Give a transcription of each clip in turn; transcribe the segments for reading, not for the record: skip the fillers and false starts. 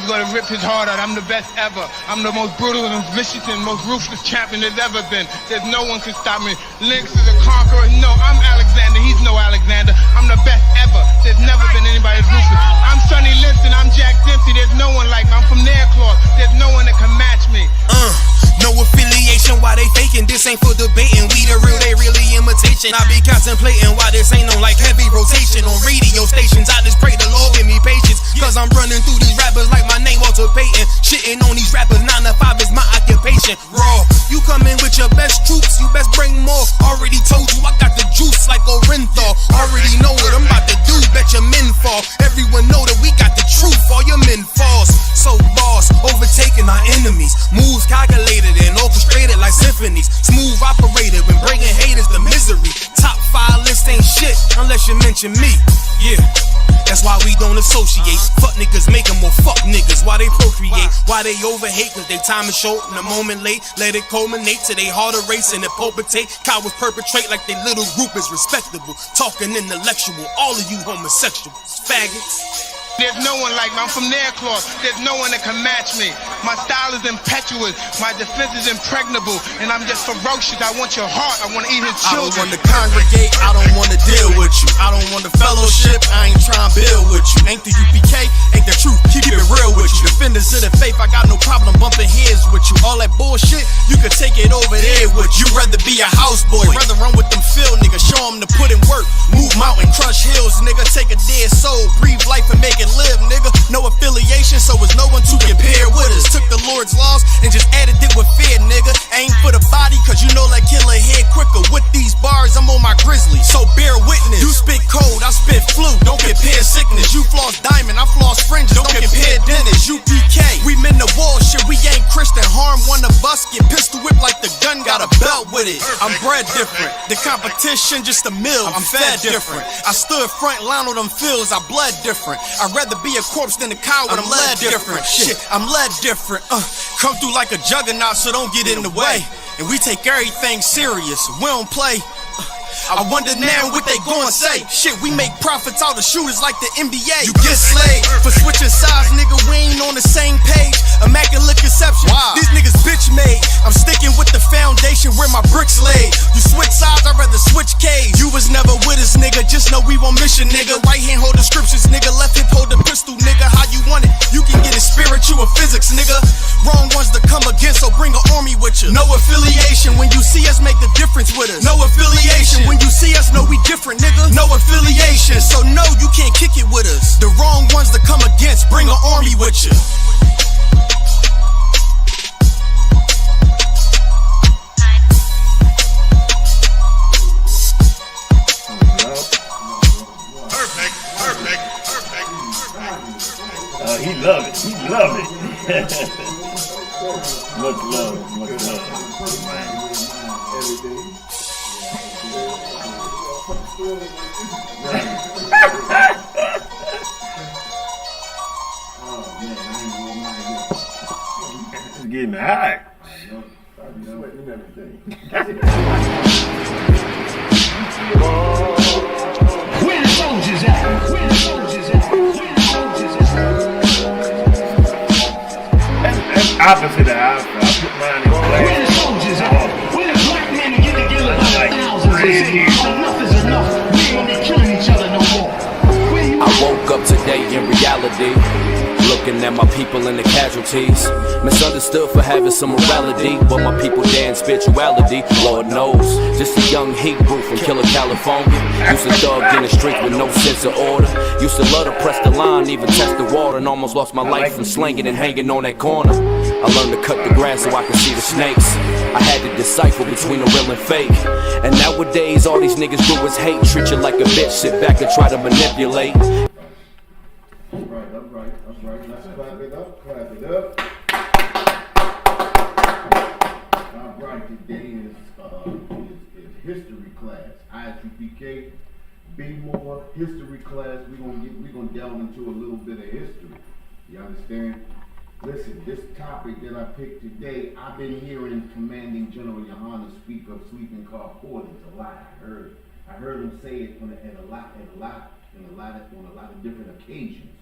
Niggas gonna rip his heart out. I'm the best ever. I'm the most brutal and vicious and most ruthless champion there's ever been. There's no one can stop me. Lynx is a conqueror. No, I'm Alexander. He's no Alexander. I'm the best ever. There's never been anybody as ruthless. I'm Sonny Liston. I'm Jack Dempsey. There's no one like me. I'm from Nairclaw. There's no one that can match me. No affiliation, why they faking? This ain't for debating. We the real, they really imitation. I be contemplating why this ain't on like heavy rotation on radio stations. I just pray the Lord give me patience, cause I'm running through these rappers like my name Walter Payton. Shitting on these rappers, 9 to 5 is my occupation. Raw, you come in with your best troops, you best bring more. Already told you I got the juice like Orenthal. Already know what I'm about to do, bet your men fall. Everyone know that we got the truth, all your men falls. So boss, overtaking our enemies. Moves calculated and orchestrated like symphonies. Smooth operated when bringing haters to misery. Top 5 list ain't shit unless you mention me. Yeah, that's why we don't associate. Fuck niggas make them more fuck niggas. Why they procreate, why they overhate, cause they time is short and a moment late. Let it culminate to they harder race and it palpitate. Cowards perpetrate like they little group is respectable. Talking intellectual, all of you homosexuals, faggots. There's no one like me. I'm from Nairclaw. There's no one that can match me. My style is impetuous. My defense is impregnable. And I'm just ferocious. I want your heart. I want to eat his children. I don't want to congregate. I don't want to deal with you. I don't want the fellowship. I ain't trying to build with you. Ain't the UPK, ain't the truth. Keep it real with you. Defenders of the faith, I got no problem bumping heads with you. All that bullshit, you can take it over there with you. Rather be a houseboy. Rather run with them field niggas. Show them to put in work. Move mountain, crush hills, nigga. Take a dead soul. Breathe life and make it live, nigga. No affiliation, so it's no one to compare with us. Took the Lord's laws and just added it with fear, nigga. Aim for the body, cause you know that killer head quicker. With these bars, I'm on my grizzly, so bear witness. You spit cold, I spit flu. Don't compare sickness. You floss diamond, I floss fringes. Don't compare dentists. UPK, we men the wall shit. We ain't Christian. Harm one of us, get pistol whipped like the gun got a belt with it. I'm bred different. The competition just a mill. I'm fed different. I stood front line on them fields. I bled different. I'd rather be a corpse than a coward. I'm led different. Shit, I'm led different. Come through like a juggernaut, so don't get in the way. And we take everything serious. We don't play. I wonder now what they gon' say. Shit, we make profits out of shooters like the NBA. You get slayed for switching sides, nigga. We ain't on the same page. Immaculate conception. Wow. These niggas bitch made. I'm sticking with the foundation where my bricks laid. You switch sides, I'd rather switch K's. You was never with us, nigga. Just know we on mission, nigga. Right hand hold the scriptures, nigga. Left hip hold the pistol, nigga. How you want it? You can get it spiritual or physics, nigga. Wrong ones to come against, so bring an army with you. No affiliation. When you see us, make the difference with us. No affiliation. When you see us, know we different, nigga. No affiliation, so no, you can't kick it with us. The wrong ones to come against, bring an army with you. He love it. He love it. Much love. Much love. It's getting hot. Where the soldiers at? Where the soldiers at? Where the soldiers at? That's opposite of outfit. I put mine in black. Where the soldiers at? Where the black men get together by thousands and say, enough is enough. We ain't gonna be killing each other no more. I woke up today in reality, looking at my people and the casualties. Misunderstood for having some morality, but my people there in spirituality, Lord knows. Just a young Hebrew from Killer, California. Used to thug in the streets with no sense of order. Used to love to press the line, even test the water, and almost lost my life from slanging and hanging on that corner. I learned to cut the grass so I could see the snakes. I had to decipher between the real and fake. And nowadays all these niggas do is hate. Treat you like a bitch, sit back and try to manipulate. Right. Let's clap it up. All right, today is history class. ISUPK Baltimore history class. We're gonna delve into a little bit of history. You understand? Listen, this topic that I picked today, I've been hearing Commanding General Yohana speak of sleeping car quarters a lot. I heard him say it on a lot of different occasions.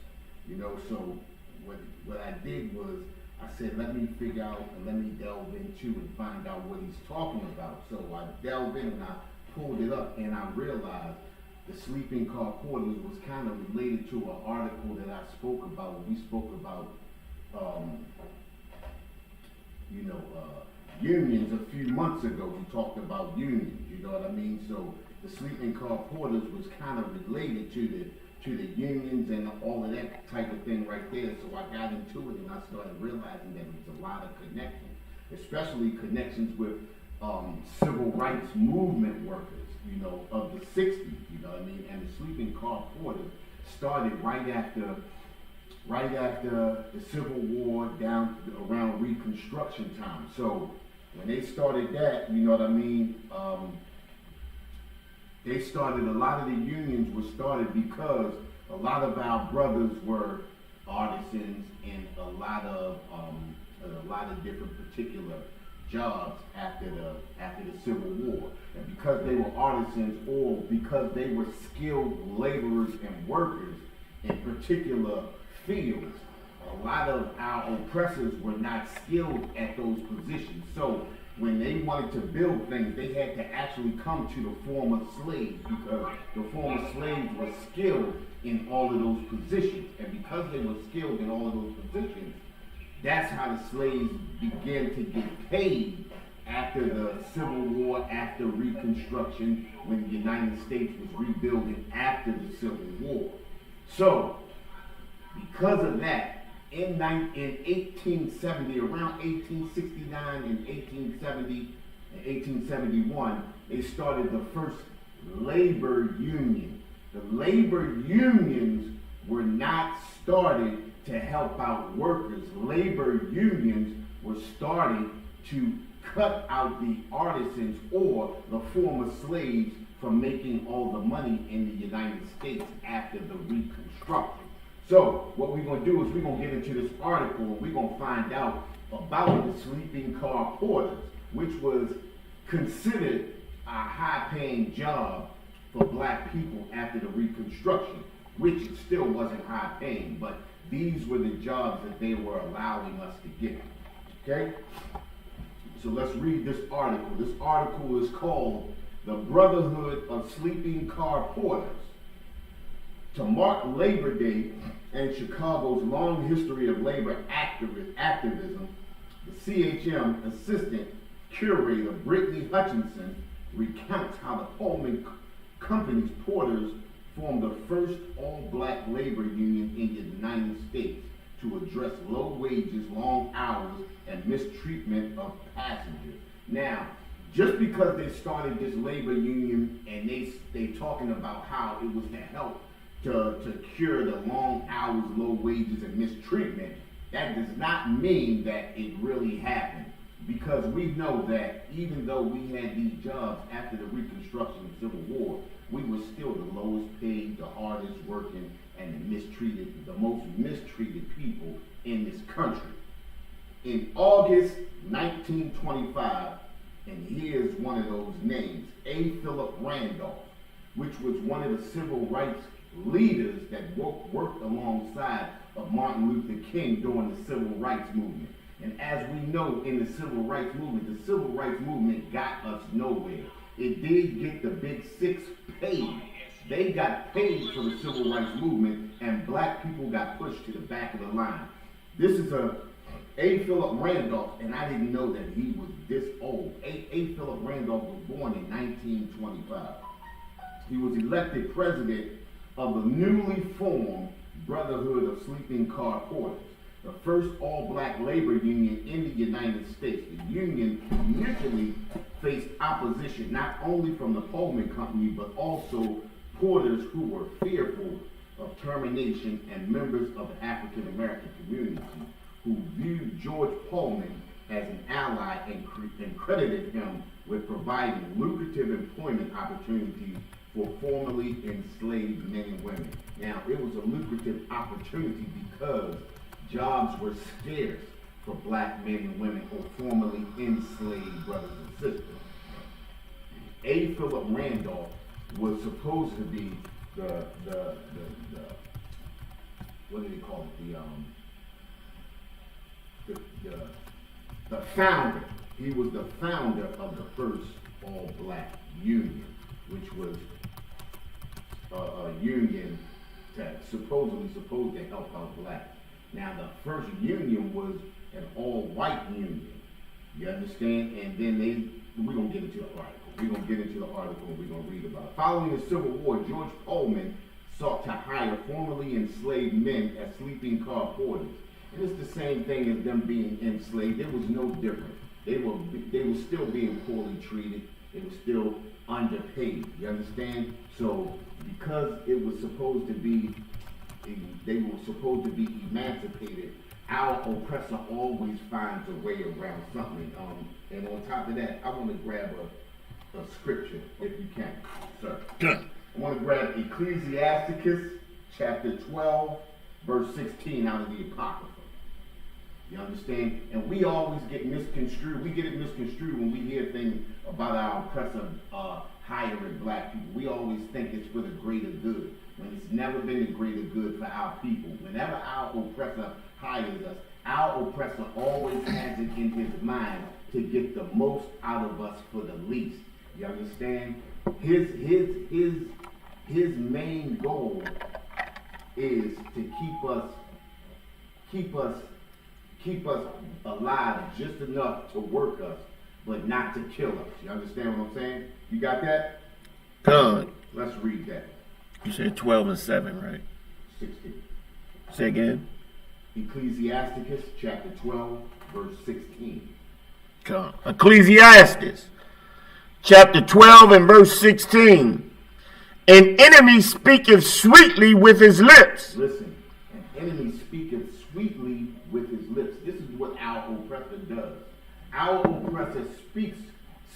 You know, so what I did was I said, let me figure out and let me delve into and find out what he's talking about. So I delved in and I pulled it up and I realized the sleeping car porters was kind of related to an article that I spoke about. We spoke about, unions a few months ago. We talked about unions, you know what I mean? So the sleeping car porters was kind of related to the unions and all of that type of thing right there. So I got into it and I started realizing that there's a lot of connections, especially connections with civil rights movement workers, of the 60s, you know what I mean? And the sleeping car porters started right after the Civil War down around Reconstruction time. So when they started that, you know what I mean, they started, a lot of the unions were started because a lot of our brothers were artisans in a lot of different particular jobs after the Civil War. And because they were artisans or because they were skilled laborers and workers in particular fields, a lot of our oppressors were not skilled at those positions. So when they wanted to build things, they had to actually come to the former slaves because the former slaves were skilled in all of those positions. And because they were skilled in all of those positions, that's how the slaves began to get paid after the Civil War, after Reconstruction, when the United States was rebuilding after the Civil War. So, because of that, in 1870, around 1869 and 1870 and 1871, they started the first labor union. The labor unions were not started to help out workers. Labor unions were started to cut out the artisans or the former slaves from making all the money in the United States after the Reconstruction. So what we're going to do is we're going to get into this article and we're going to find out about the sleeping car porters, which was considered a high-paying job for black people after the Reconstruction, which it still wasn't high-paying, but these were the jobs that they were allowing us to get. Okay? So let's read this article. This article is called "The Brotherhood of Sleeping Car Porters." To mark Labor Day and Chicago's long history of labor activism, the CHM assistant curator Brittany Hutchinson recounts how the Pullman Company's porters formed the first all-black labor union in the United States to address low wages, long hours, and mistreatment of passengers. Now, just because they started this labor union and they talking about how it was to help to cure the long hours, low wages, and mistreatment, that does not mean that it really happened. Because we know that even though we had these jobs after the Reconstruction and Civil War, we were still the lowest paid, the hardest working, and the most mistreated people in this country. In August 1925, and here's one of those names, A. Philip Randolph, which was one of the civil rights leaders that worked alongside of Martin Luther King during the civil rights movement. And as we know in the civil rights movement got us nowhere. It did get the big six paid. They got paid for the civil rights movement, and black people got pushed to the back of the line. This is A. Philip Randolph, and I didn't know that he was this old. A. Philip Randolph was born in 1925. He was elected president of the newly formed Brotherhood of Sleeping Car Porters, the first all-black labor union in the United States. The union initially faced opposition not only from the Pullman Company, but also porters who were fearful of termination and members of the African American community who viewed George Pullman as an ally and credited him with providing lucrative employment opportunities for formerly enslaved men and women. Now, it was a lucrative opportunity because jobs were scarce for black men and women or formerly enslaved brothers and sisters. A. Philip Randolph was supposed to be the what do they call it? the founder. He was the founder of the first all-black union, which was a union that supposed to help out blacks. Now, the first union was an all-white union. You understand? And then we're going to get into the article. We're going to get into the article and we're going to read about it. Following the Civil War, George Pullman sought to hire formerly enslaved men as sleeping car porters. And it's the same thing as them being enslaved. It was no different. They were still being poorly treated. They were still underpaid. You understand? So because it was supposed to be, they were supposed to be emancipated, our oppressor always finds a way around something. And on top of that, I want to grab a scripture, if you can, sir. Good. I want to grab Ecclesiasticus chapter 12, verse 16 out of the Apocrypha. You understand? And we always get misconstrued. We get it misconstrued when we hear things about our oppressor hiring black people. We always think it's for the greater good, when it's never been the greater good for our people. Whenever our oppressor hires us, our oppressor always has it in his mind to get the most out of us for the least. You understand? His main goal is to keep us alive just enough to work us, but not to kill us. You understand what I'm saying? You got that? Good. Let's read that. You said 12 and 7, right? 16. Say again. Ecclesiasticus chapter 12, verse 16. Come. Ecclesiastes chapter 12 and verse 16. An enemy speaketh sweetly with his lips. Listen, an enemy speaketh sweetly with his lips. This is what our oppressor does. Our oppressor speaks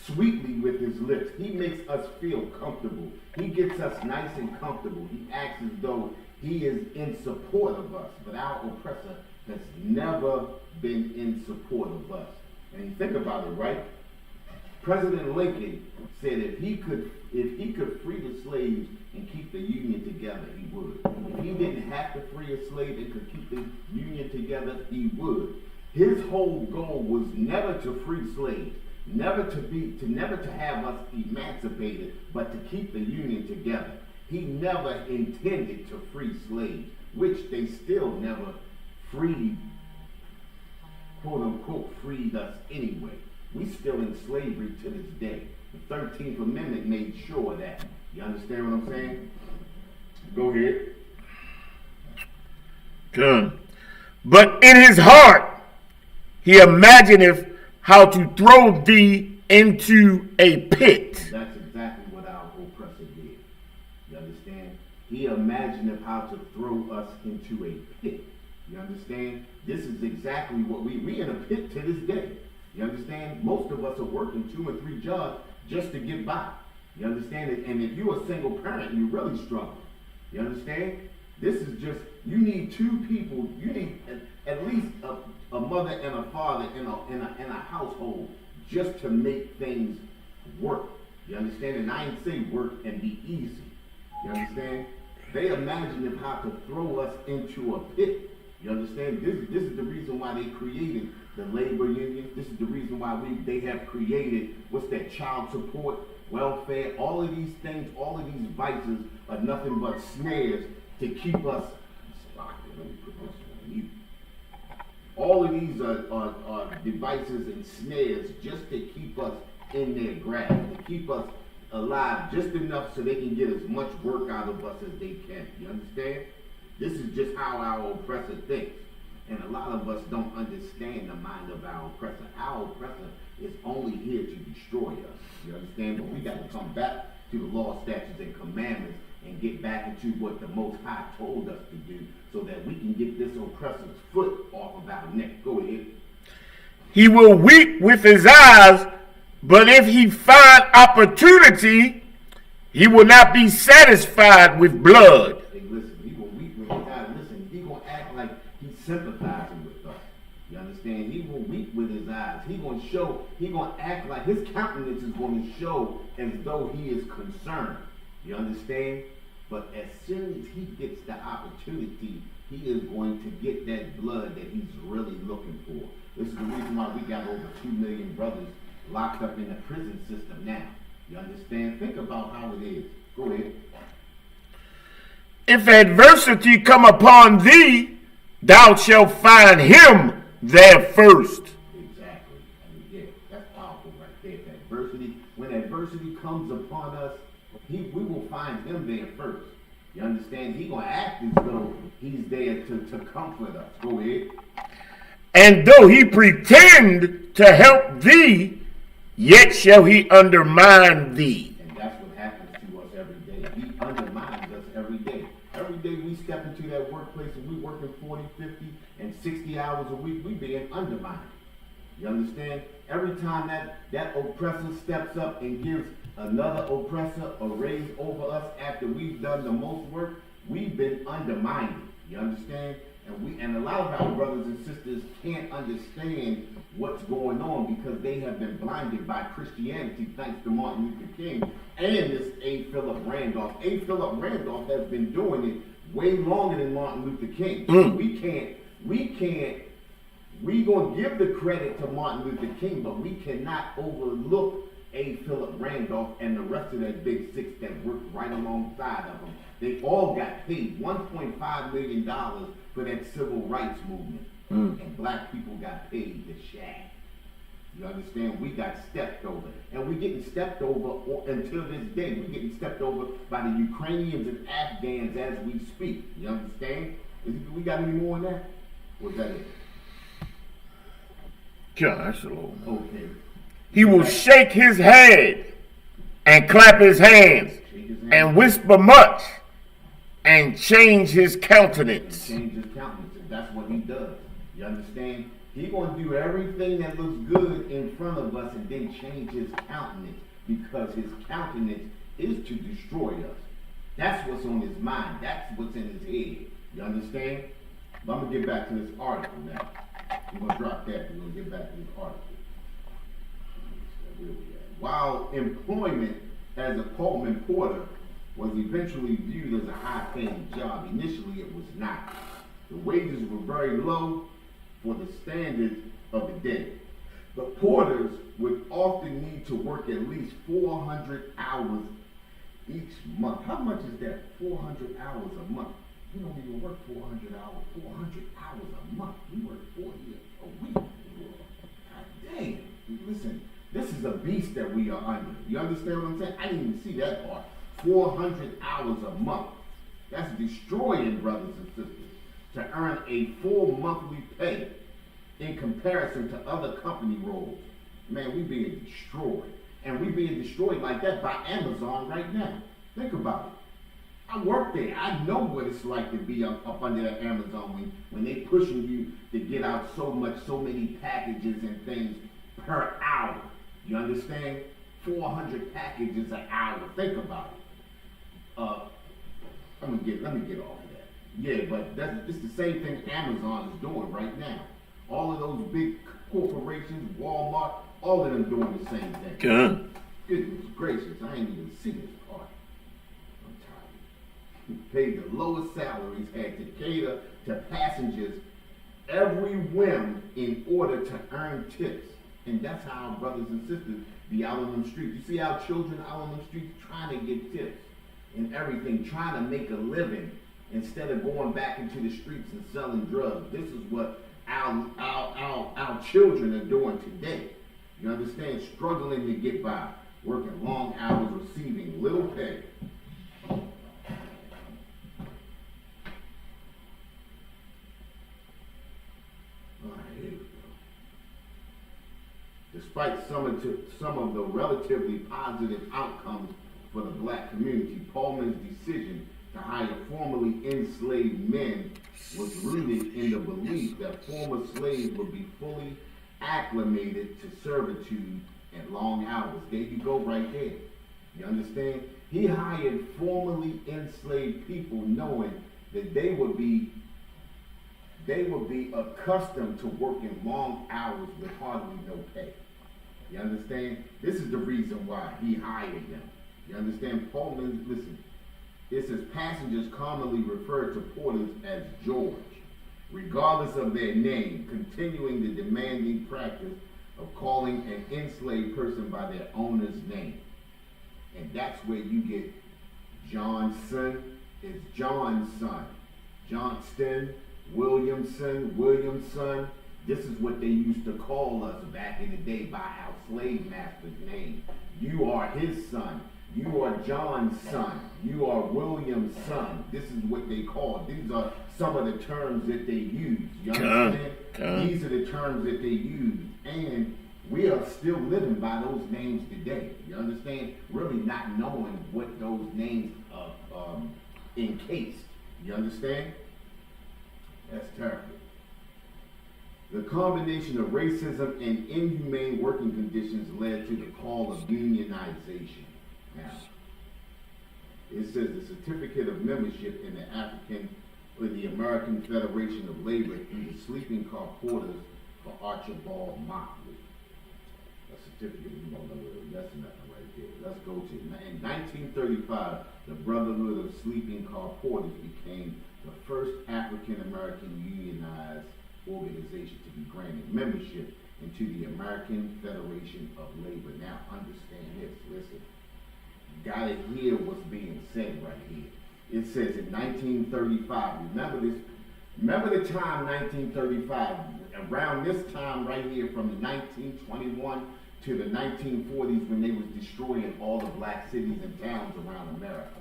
sweetly with his lips. He makes us feel comfortable. He gets us nice and comfortable. He acts as though he is in support of us. But our oppressor has never been in support of us. And you think about it, right? President Lincoln said if he could free the slaves and keep the Union together, he would. If he didn't have to free a slave and could keep the Union together, he would. His whole goal was never to free slaves, never to have us emancipated, but to keep the Union together. He never intended to free slaves, which they still never freed, quote unquote, freed us anyway. We still in slavery to this day. The 13th Amendment made sure of that. You understand what I'm saying? Go ahead. Good. But in his heart he imagineth how to throw thee into a pit. That's exactly what our oppressor did. You understand? He imagined how to throw us into a pit. You understand? This is exactly what we in a pit to this day. You understand? Most of us are working 2 and 3 jobs just to get by. You understand it? And if you're a single parent, you're really struggling. You understand? This is just, you need 2 people. You need at least a mother and a father in a household just to make things work. You understand? And I ain't say work and be easy. You understand? They imagined how to throw us into a pit. You understand? This is the reason why they created the labor union. This is the reason why they have created, what's that, child support, welfare. All of these things, all of these vices are nothing but snares to keep us. Let me put this on mute. All of these are devices and snares just to keep us in their grasp, to keep us alive just enough so they can get as much work out of us as they can. You understand? This is just how our oppressor thinks. And a lot of us don't understand the mind of our oppressor. Our oppressor is only here to destroy us. You understand? But we got to come back to the law, statutes, and commandments and get back into what the Most High told us to do so that we can get this oppressor's foot off of our neck. Go ahead. He will weep with his eyes, but if he find opportunity, he will not be satisfied with blood. Hey, listen, he will weep with his eyes. Listen, he gonna act like he's sympathizing with us. You understand? He will weep with his eyes. He gonna act like his countenance is gonna show as though he is concerned. You understand? But as soon as he gets the opportunity he is going to get that blood that he's really looking for. This is the reason why we got over 2 million brothers locked up in the prison system now. You understand? Think about how it is. Go ahead. If adversity come upon thee, thou shalt find him there first. Exactly. I mean, yeah, that's powerful right there. If adversity, when adversity comes upon us, we will find him there first. You understand? He gonna act as though he's there to comfort us. Go ahead. And though he pretend to help thee, yet shall he undermine thee. And that's what happens to us every day. He undermines us every day. Every day we step into that workplace and we working 40, 50, and 60 hours a week, we being undermined. You understand? Every time that oppressor steps up and gives another oppressor a raise over us after we've done the most work, we've been undermined. You understand? And a lot of our brothers and sisters can't understand what's going on because they have been blinded by Christianity thanks to Martin Luther King and this A. Philip Randolph. A. Philip Randolph has been doing it way longer than Martin Luther King. We gonna give the credit to Martin Luther King, but we cannot overlook A. Philip Randolph and the rest of that big six that worked right alongside of him. They all got paid $1.5 million for that civil rights movement. And black people got paid the shaft. You understand? We got stepped over. And we're getting stepped over until this day. We're getting stepped over by the Ukrainians and Afghans as we speak. You understand? We got any more on that? Was that it? Gosh, Lord. Okay. He will shake his head and clap his hands and whisper much and change his countenance. Change his countenance. And that's what he does. You understand? He gonna do everything that looks good in front of us and then change his countenance because his countenance is to destroy us. That's what's on his mind. That's what's in his head. You understand? But I'm gonna get back to this article now. We're gonna drop that. We're gonna get back to this article. While employment as a Pullman porter was eventually viewed as a high-paying job, initially it was not. The wages were very low for the standards of the day. The porters would often need to work at least 400 hours each month. How much is that? 400 hours a month. We don't even work 400 hours. 400 hours a month. We work 40 a week. God damn. Listen, this is a beast that we are under. You understand what I'm saying? I didn't even see that part. 400 hours a month. That's destroying brothers and sisters. To earn a full monthly pay in comparison to other company roles. Man, we being destroyed. And we being destroyed like that by Amazon right now. Think about it. I work there. I know what it's like to be up under that Amazon when they pushing you to get out so many packages and things per hour. You understand? 400 packages an hour. Think about it. Let me get off of that. Yeah, but it's the same thing Amazon is doing right now. All of those big corporations, Walmart, all of them doing the same thing. Good. Goodness gracious, I ain't even see this part. I'm tired. Paid the lowest salaries, had to cater to passengers every whim in order to earn tips. And that's how our brothers and sisters be out on them streets. You see our children out on them streets trying to get tips and everything, trying to make a living instead of going back into the streets and selling drugs. This is what our children are doing today. You understand? Struggling to get by, working long hours, receiving little pay. Despite some of the relatively positive outcomes for the black community, Pullman's decision to hire formerly enslaved men was rooted in the belief that former slaves would be fully acclimated to servitude and long hours. There you go right there. You understand? He hired formerly enslaved people knowing that they would be accustomed to working long hours with hardly no pay. You understand? This is the reason why he hired them. You understand? Pullman, listen, It says passengers commonly refer to porters as George, regardless of their name, continuing the demanding practice of calling an enslaved person by their owner's name. And that's where you get Johnson is John's son. Johnston, Williamson. This is what they used to call us back in the day by our slave master's name. You are his son. You are John's son. You are William's son. This is what they call. These are some of the terms that they use. You understand? These are the terms that they use. And we are still living by those names today. You understand? Really not knowing what those names encased. You understand? That's terrible. The combination of racism and inhumane working conditions led to the call of unionization. Now, it says the certificate of membership in the American Federation of Labor through the sleeping car porters for Archibald Motley. A certificate, that's nothing right there. Let's go to, in 1935, the Brotherhood of Sleeping Car Porters became the first African American unionized organization to be granted membership into the American Federation of Labor. Now understand this, listen. Gotta hear what's being said right here. It says in 1935, remember the time 1935, around this time right here from the 1921 to the 1940s when they was destroying all the black cities and towns around America,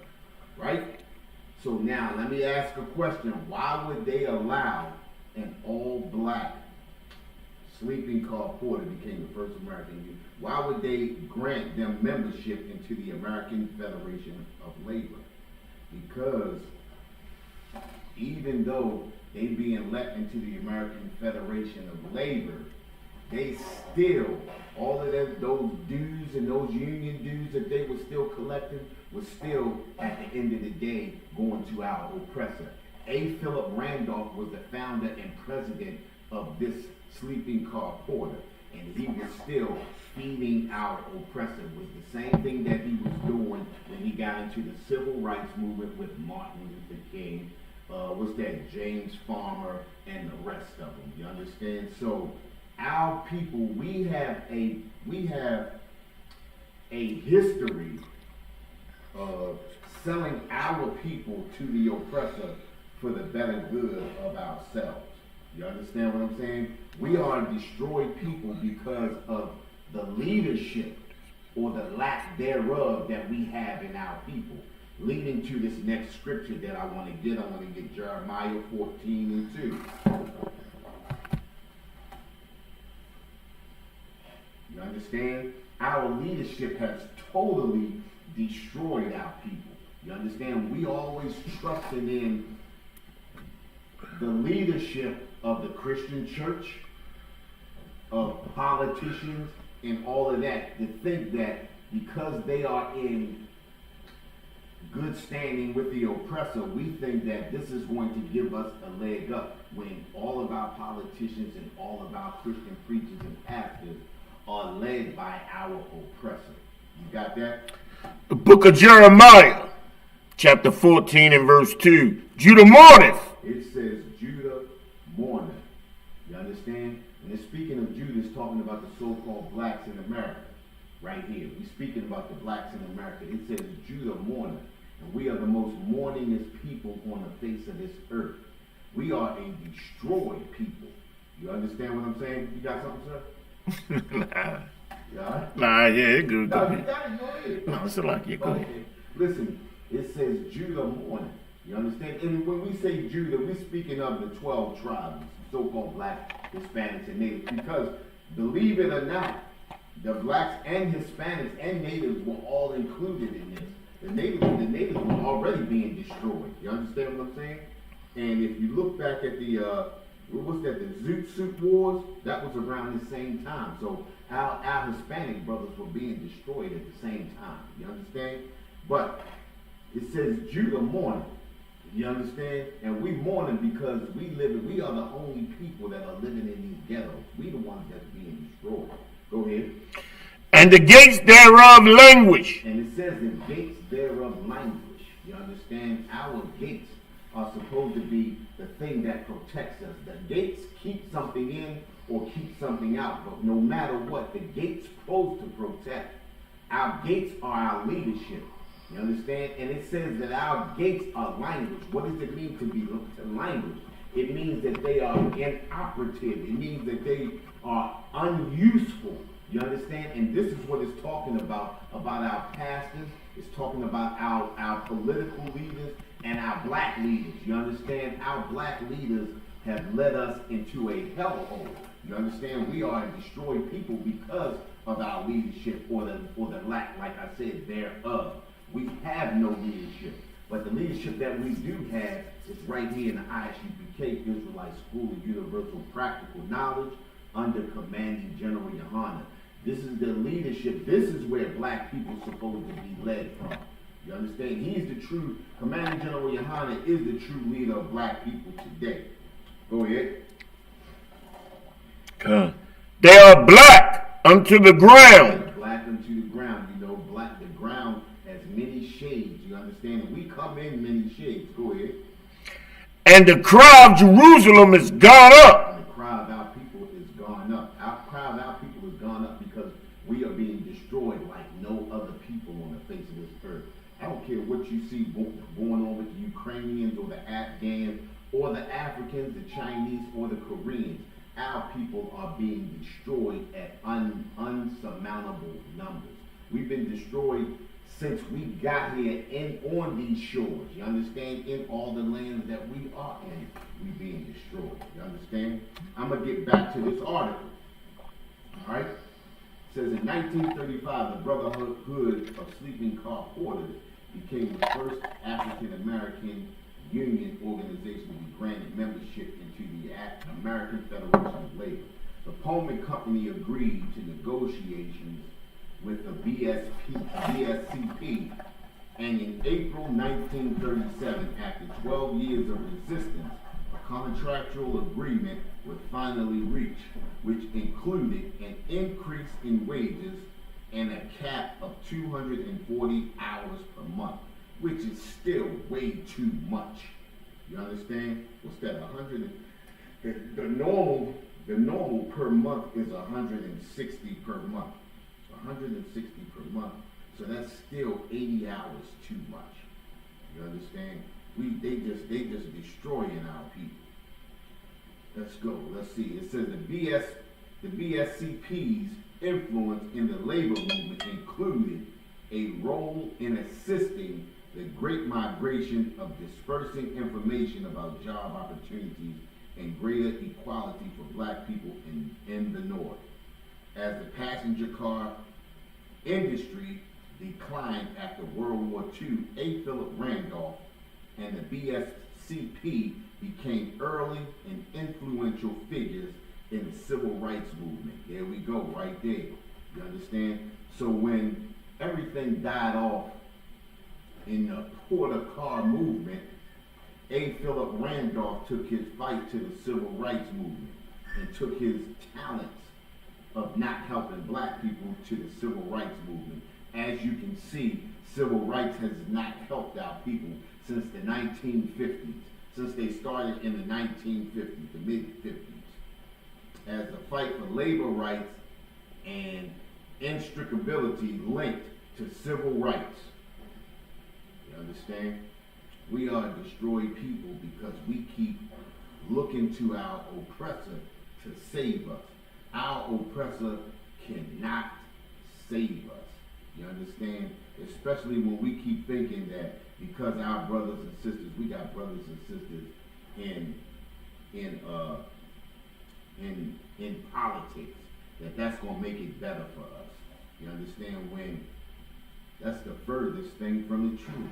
right? So now let me ask a question. Why would they allow an all-black sleeping car porter became the first American union? Why would they grant them membership into the American Federation of Labor? Because even though they being let into the American Federation of Labor, they still, all of those dues and those union dues that they were still collecting was still, at the end of the day, going to our oppressor. A. Philip Randolph was the founder and president of this sleeping car porter, and he was still feeding our oppressor. It was the same thing that he was doing when he got into the civil rights movement with Martin Luther King, James Farmer, and the rest of them. You understand? So our people, we have a history of selling our people to the oppressor for the better good of ourselves. You understand what I'm saying? We are a destroyed people because of the leadership or the lack thereof that we have in our people. Leading to this next scripture that I want to get Jeremiah 14:2. You understand? Our leadership has totally destroyed our people. You understand? We always trusted in the leadership of the Christian church, of politicians, and all of that, to think that because they are in good standing with the oppressor, we think that this is going to give us a leg up, when all of our politicians and all of our Christian preachers and pastors are led by our oppressor. You got that? The book of Jeremiah, chapter 14 and verse 2. Judah mourneth. It says Judah mourneth. You understand? And it's speaking of Judah, it's talking about the so-called blacks in America. Right here. We're speaking about the blacks in America. It says Judah mourneth. And we are the most mourningest people on the face of this earth. We are a destroyed people. You understand what I'm saying? You got something, sir? Nah, yeah, it's good. No, you got it. Go ahead. No, it's like you go ahead. Listen, it says Judah mourneth. You understand? And when we say Judah, we're speaking of the 12 tribes, so-called black, Hispanics, and natives. Because, believe it or not, the blacks and Hispanics and natives were all included in this. The natives were already being destroyed. You understand what I'm saying? And if you look back at the, the Zoot Suit Wars, that was around the same time. So our Hispanic brothers were being destroyed at the same time. You understand? But it says Judah mourning. You understand? And we mourning because we are the only people that are living in these ghettos. We the ones that's being destroyed. Go ahead. And the gates thereof languish. And it says the gates thereof languish. You understand? keep something out. But no matter what, the gate's supposed to protect. Our gates are our leadership. You understand? And it says that our gates are language. What does it mean to be language? It means that they are inoperative. It means that they are unuseful. You understand? And this is what it's talking about our pastors. It's talking about our political leaders and our black leaders. You understand? Our black leaders have led us into a hellhole. You understand? We are a destroyed people because of our leadership or the lack, like I said, thereof. We have no leadership. But the leadership that we do have is right here in the ISUPK Israelite School of Universal Practical Knowledge under Commanding General Yohana. This is the leadership. This is where black people are supposed to be led from. You understand? He's the true, Commanding General Yohana is the true leader of black people today. Go ahead. They are black unto the ground. Black unto the ground. You know, black, the ground has many shades. You understand? And we come in many shades. Go ahead. And the cry of Jerusalem is gone up. And the cry of our people is gone up. Our cry of our people is gone up because we are being destroyed like no other people on the face of this earth. I don't care what you see going on with the Ukrainians or the Afghans or the Africans, the Chinese or the Koreans. Our people are being destroyed at unsurmountable numbers. We've been destroyed since we got here on these shores. You understand? In all the lands that we are in, we being destroyed. You understand? I'm going to get back to this article. All right? It says in 1935, the Brotherhood of Sleeping Car Porters became the first African-American union organization to be granted membership into the American Federation of Labor. The Pullman Company agreed to negotiations with the BSCP, and in April 1937, after 12 years of resistance, a contractual agreement was finally reached, which included an increase in wages and a cap of 240 hours per month, which is still way too much. You understand? What's that? 100? The normal per month is 160 per month. 160 per month. So that's still 80 hours too much. You understand? They just destroying our people. Let's go. Let's see. It says the BSCP's influence in the labor movement included a role in assisting the great migration of dispersing information about job opportunities and greater equality for black people in the North. As the passenger car industry declined after World War II, A. Philip Randolph and the BSCP became early and influential figures in the civil rights movement. There we go, right there. You understand? So when everything died off in the porter car movement, A. Philip Randolph took his fight to the civil rights movement and took his talents of not helping black people to the civil rights movement. As you can see, civil rights has not helped our people since the 1950s, since they started in the 1950s, the mid-50s. As the fight for labor rights and inextricability linked to civil rights. You understand? We are destroyed people because we keep looking to our oppressor to save us. Our oppressor cannot save us. You understand? Especially when we keep thinking that because our brothers and sisters, we got brothers and sisters in politics, that's gonna make it better for us. You understand? When that's the furthest thing from the truth.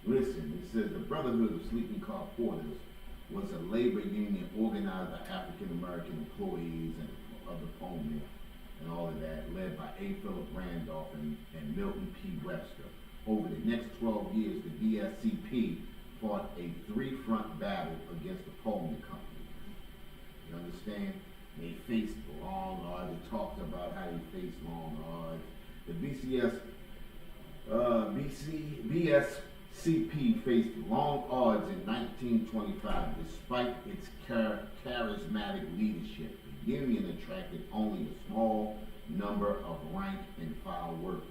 Listen, it says the Brotherhood of Sleeping Car Porters was a labor union organized by African American employees and other Pullman and all of that, led by A. Philip Randolph and Milton P. Webster. Over the next 12 years, the BSCP fought a three-front battle against the Pullman Company. You understand? They faced long odds. They talked about how they faced long odds. The BSCP faced long odds in 1925 despite its charismatic leadership. The union attracted only a small number of rank and file workers,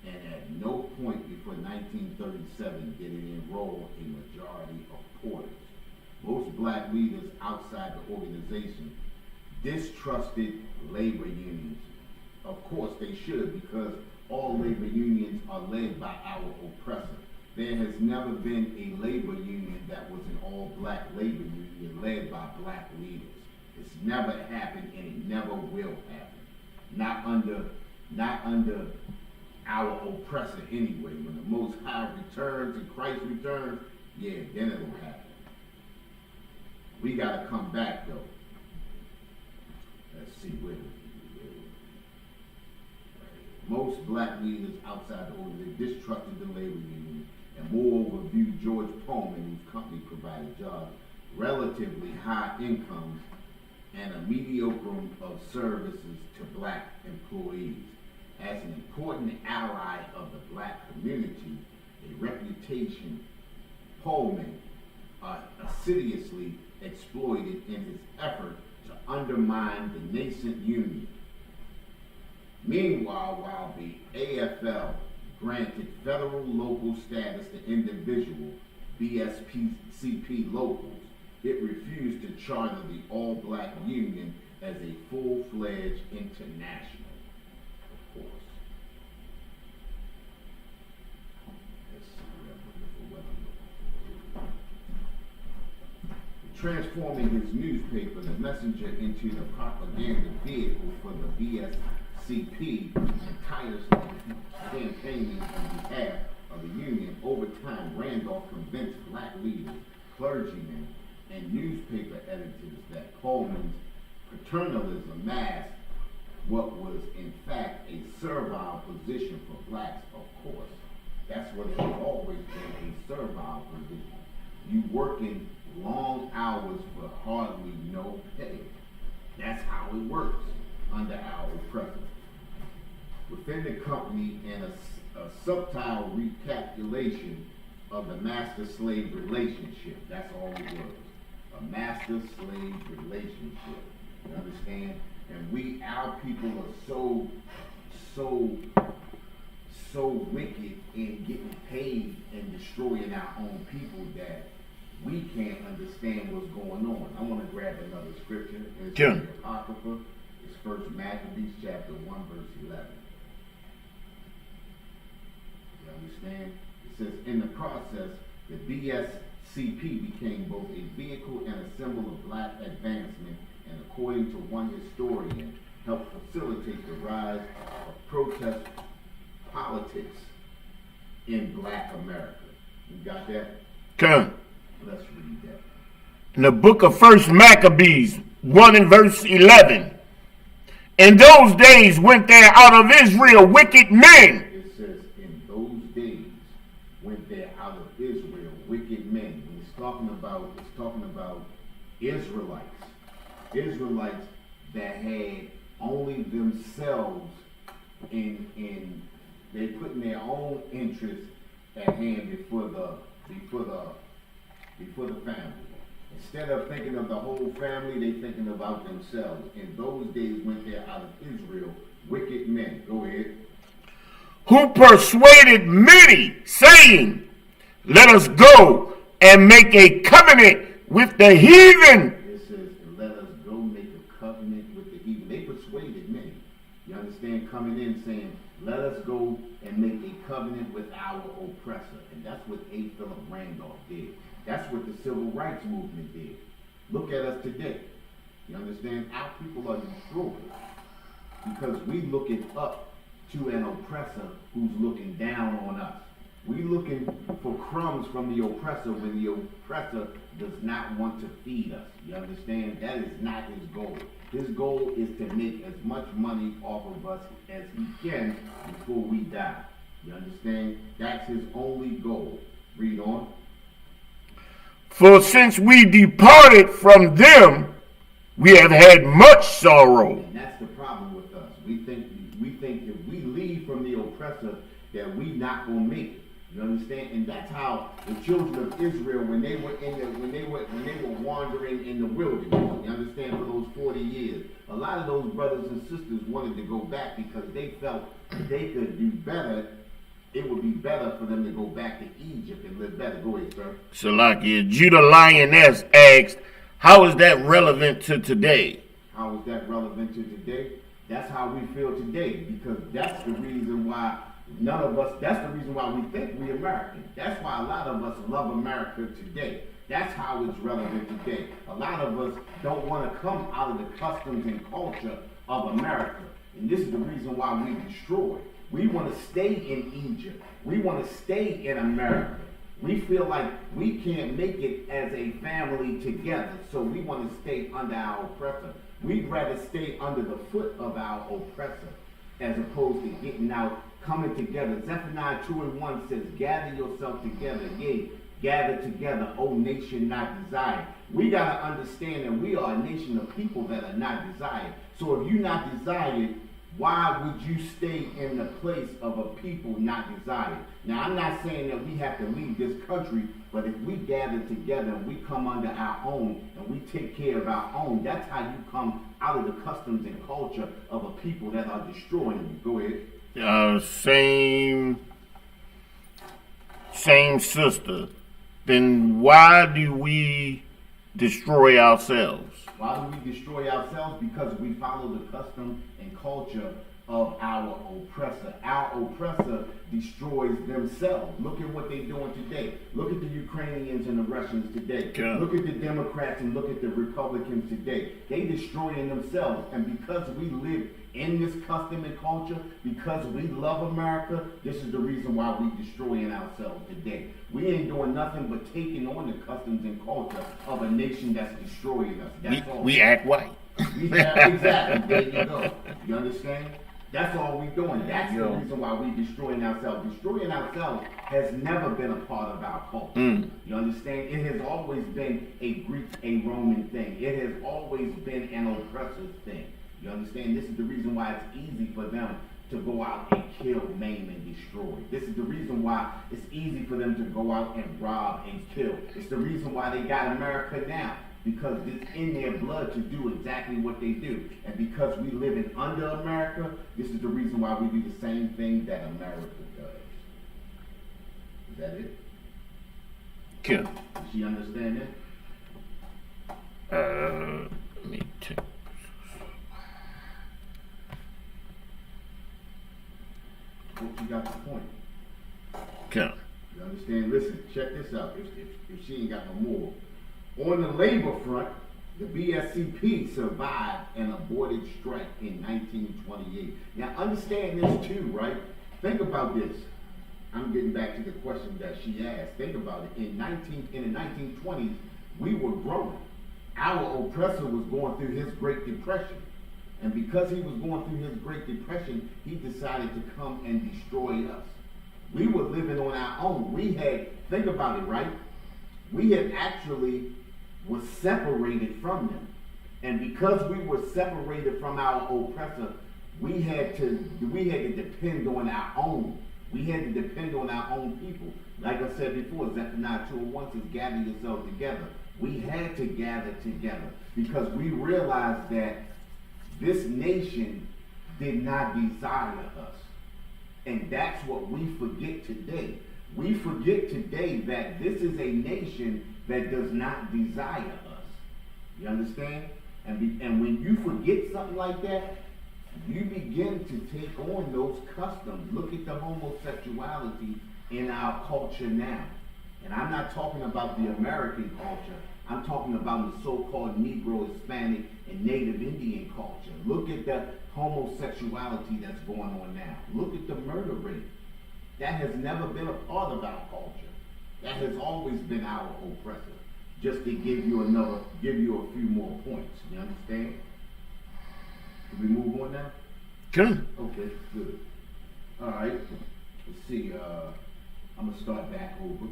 and at no point before 1937 did it enroll a majority of porters. Most black leaders outside the organization distrusted labor unions. Of course they should, because all labor unions are led by our oppressor. There has never been a labor union that was an all-black labor union led by black leaders. It's never happened, and it never will happen. Not under our oppressor anyway. When the Most High returns and Christ returns, yeah, then it'll happen. We gotta come back though. Let's see where. Most black leaders outside the organization distrusted the labor union, and moreover viewed George Pullman, whose company provided jobs, relatively high incomes, and a mediocre of services to black employees, as an important ally of the black community, a reputation Pullman assiduously exploited in his effort to undermine the nascent union. Meanwhile, while the AFL granted federal local status to individual BSPCP locals, it refused to charter the all-black union as a full-fledged international, of course. Let's see what I'm looking for. Transforming his newspaper, The Messenger, into the propaganda vehicle for the BSCP and tirelessly campaigning on behalf of the union, over time Randolph convinced black leaders, clergymen, and newspaper editors that Pullman's paternalism masked what was in fact a servile position for blacks, of course. That's what it has always been, a servile position. You working long hours for hardly no pay. That's how it works under our oppressor. Within the company, and a subtle recapitulation of the master-slave relationship. That's all it was. A master-slave relationship. You understand? And our people are so wicked in getting paid and destroying our own people that we can't understand what's going on. I want to grab another scripture. It's in the Apocrypha. It's 1 Maccabees chapter 1, verse 11. You understand? It says, in the process, the BSCP became both a vehicle and a symbol of black advancement, and according to one historian, helped facilitate the rise of protest politics in black America. You got that? Okay. Let's read that. In the book of 1 Maccabees 1 and verse 11. In those days went there out of Israel wicked men. It says, in those days went there out of Israel wicked men. When it's talking about Israelites. Israelites that had only themselves in they putting their own interests at hand before the family. Instead of thinking of the whole family, they thinking about themselves. In those days went there out of Israel wicked men. Go ahead. Who persuaded many, saying, let us go and make a covenant with the heathen. It says, let us go make a covenant with the heathen. They persuaded many. You understand? Coming in saying, let us go and make a covenant with our oppressor. And that's what A. Philip Randolph did. That's what the Civil Rights Movement did. Look at us today. You understand? Our people are destroyed because we looking up to an oppressor who's looking down on us. We looking for crumbs from the oppressor when the oppressor does not want to feed us. You understand? That is not his goal. His goal is to make as much money off of us as he can before we die. You understand? That's his only goal. Read on. For since we departed from them, we have had much sorrow. And that's the problem with us. We think if we leave from the oppressor that we not gonna make it. You understand? And that's how the children of Israel, when they were wandering in the wilderness, you understand, for those 40 years, a lot of those brothers and sisters wanted to go back because they felt if they could do better, it would be better for them to go back to Egypt and live better. Go ahead, sir. Salakia, Judah Lioness asked, how is that relevant to today? How is that relevant to today? That's how we feel today, because that's the reason why none of us, that's the reason why we think we're American. That's why a lot of us love America today. That's how it's relevant today. A lot of us don't want to come out of the customs and culture of America. And this is the reason why we destroy. We want to stay in Egypt. We want to stay in America. We feel like we can't make it as a family together, so we want to stay under our oppressor. We'd rather stay under the foot of our oppressor as opposed to getting out, coming together. Zephaniah 2:1 says, gather yourself together, yea, gather together, O nation not desired. We got to understand that we are a nation of people that are not desired. So if you're not desired, why would you stay in the place of a people not desired? Now, I'm not saying that we have to leave this country, but if we gather together and we come under our own and we take care of our own, that's how you come out of the customs and culture of a people that are destroying you. Go ahead. Same sister. Then why do we destroy ourselves? Why do we destroy ourselves? Because we follow the custom and culture of our oppressor. Our oppressor destroys themselves. Look at what they're doing today. Look at the Ukrainians and the Russians today. Yeah. Look at the Democrats and look at the Republicans today. They destroying themselves. And because we live in this custom and culture, because we love America, this is the reason why we destroying ourselves today. We ain't doing nothing but taking on the customs and culture of a nation that's destroying us. That's all. We act white. Exactly. There you go. You understand? That's all we're doing. That's the reason why we're destroying ourselves. Destroying ourselves has never been a part of our culture. You understand? It has always been a Greek, a Roman thing. It has always been an oppressor's thing. You understand? This is the reason why it's easy for them to go out and kill, maim, and destroy. This is the reason why it's easy for them to go out and rob and kill. It's the reason why they got America now. Because it's in their blood to do exactly what they do. And because we live in under America, this is the reason why we do the same thing that America does. Is that it? Cool. Does she understand that? Let me check. Hope you got the point. Cool. You understand? Listen, check this out. If she ain't got no more. On the labor front, the BSCP survived an aborted strike in 1928. Now understand this too, right? Think about this. I'm getting back to the question that she asked. Think about it. In the 1920s, we were growing. Our oppressor was going through his Great Depression. And because he was going through his Great Depression, he decided to come and destroy us. We were living on our own. Think about it, right? We had actually was separated from them. And because we were separated from our oppressor, we had to depend on our own. We had to depend on our own people. Like I said before, Zephaniah 2:1 says, gather yourselves together. We had to gather together because we realized that this nation did not desire us. And that's what we forget today. We forget today that this is a nation that does not desire us. You understand? And when you forget something like that, you begin to take on those customs. Look at the homosexuality in our culture now. And I'm not talking about the American culture. I'm talking about the so-called Negro, Hispanic, and Native Indian culture. Look at the homosexuality that's going on now. Look at the murder rate. That has never been a part of our culture. That has always been our oppressor. Just to give you a few more points. You understand? Can we move on now? Good. Okay, good. All right. Let's see. I'm gonna start back over.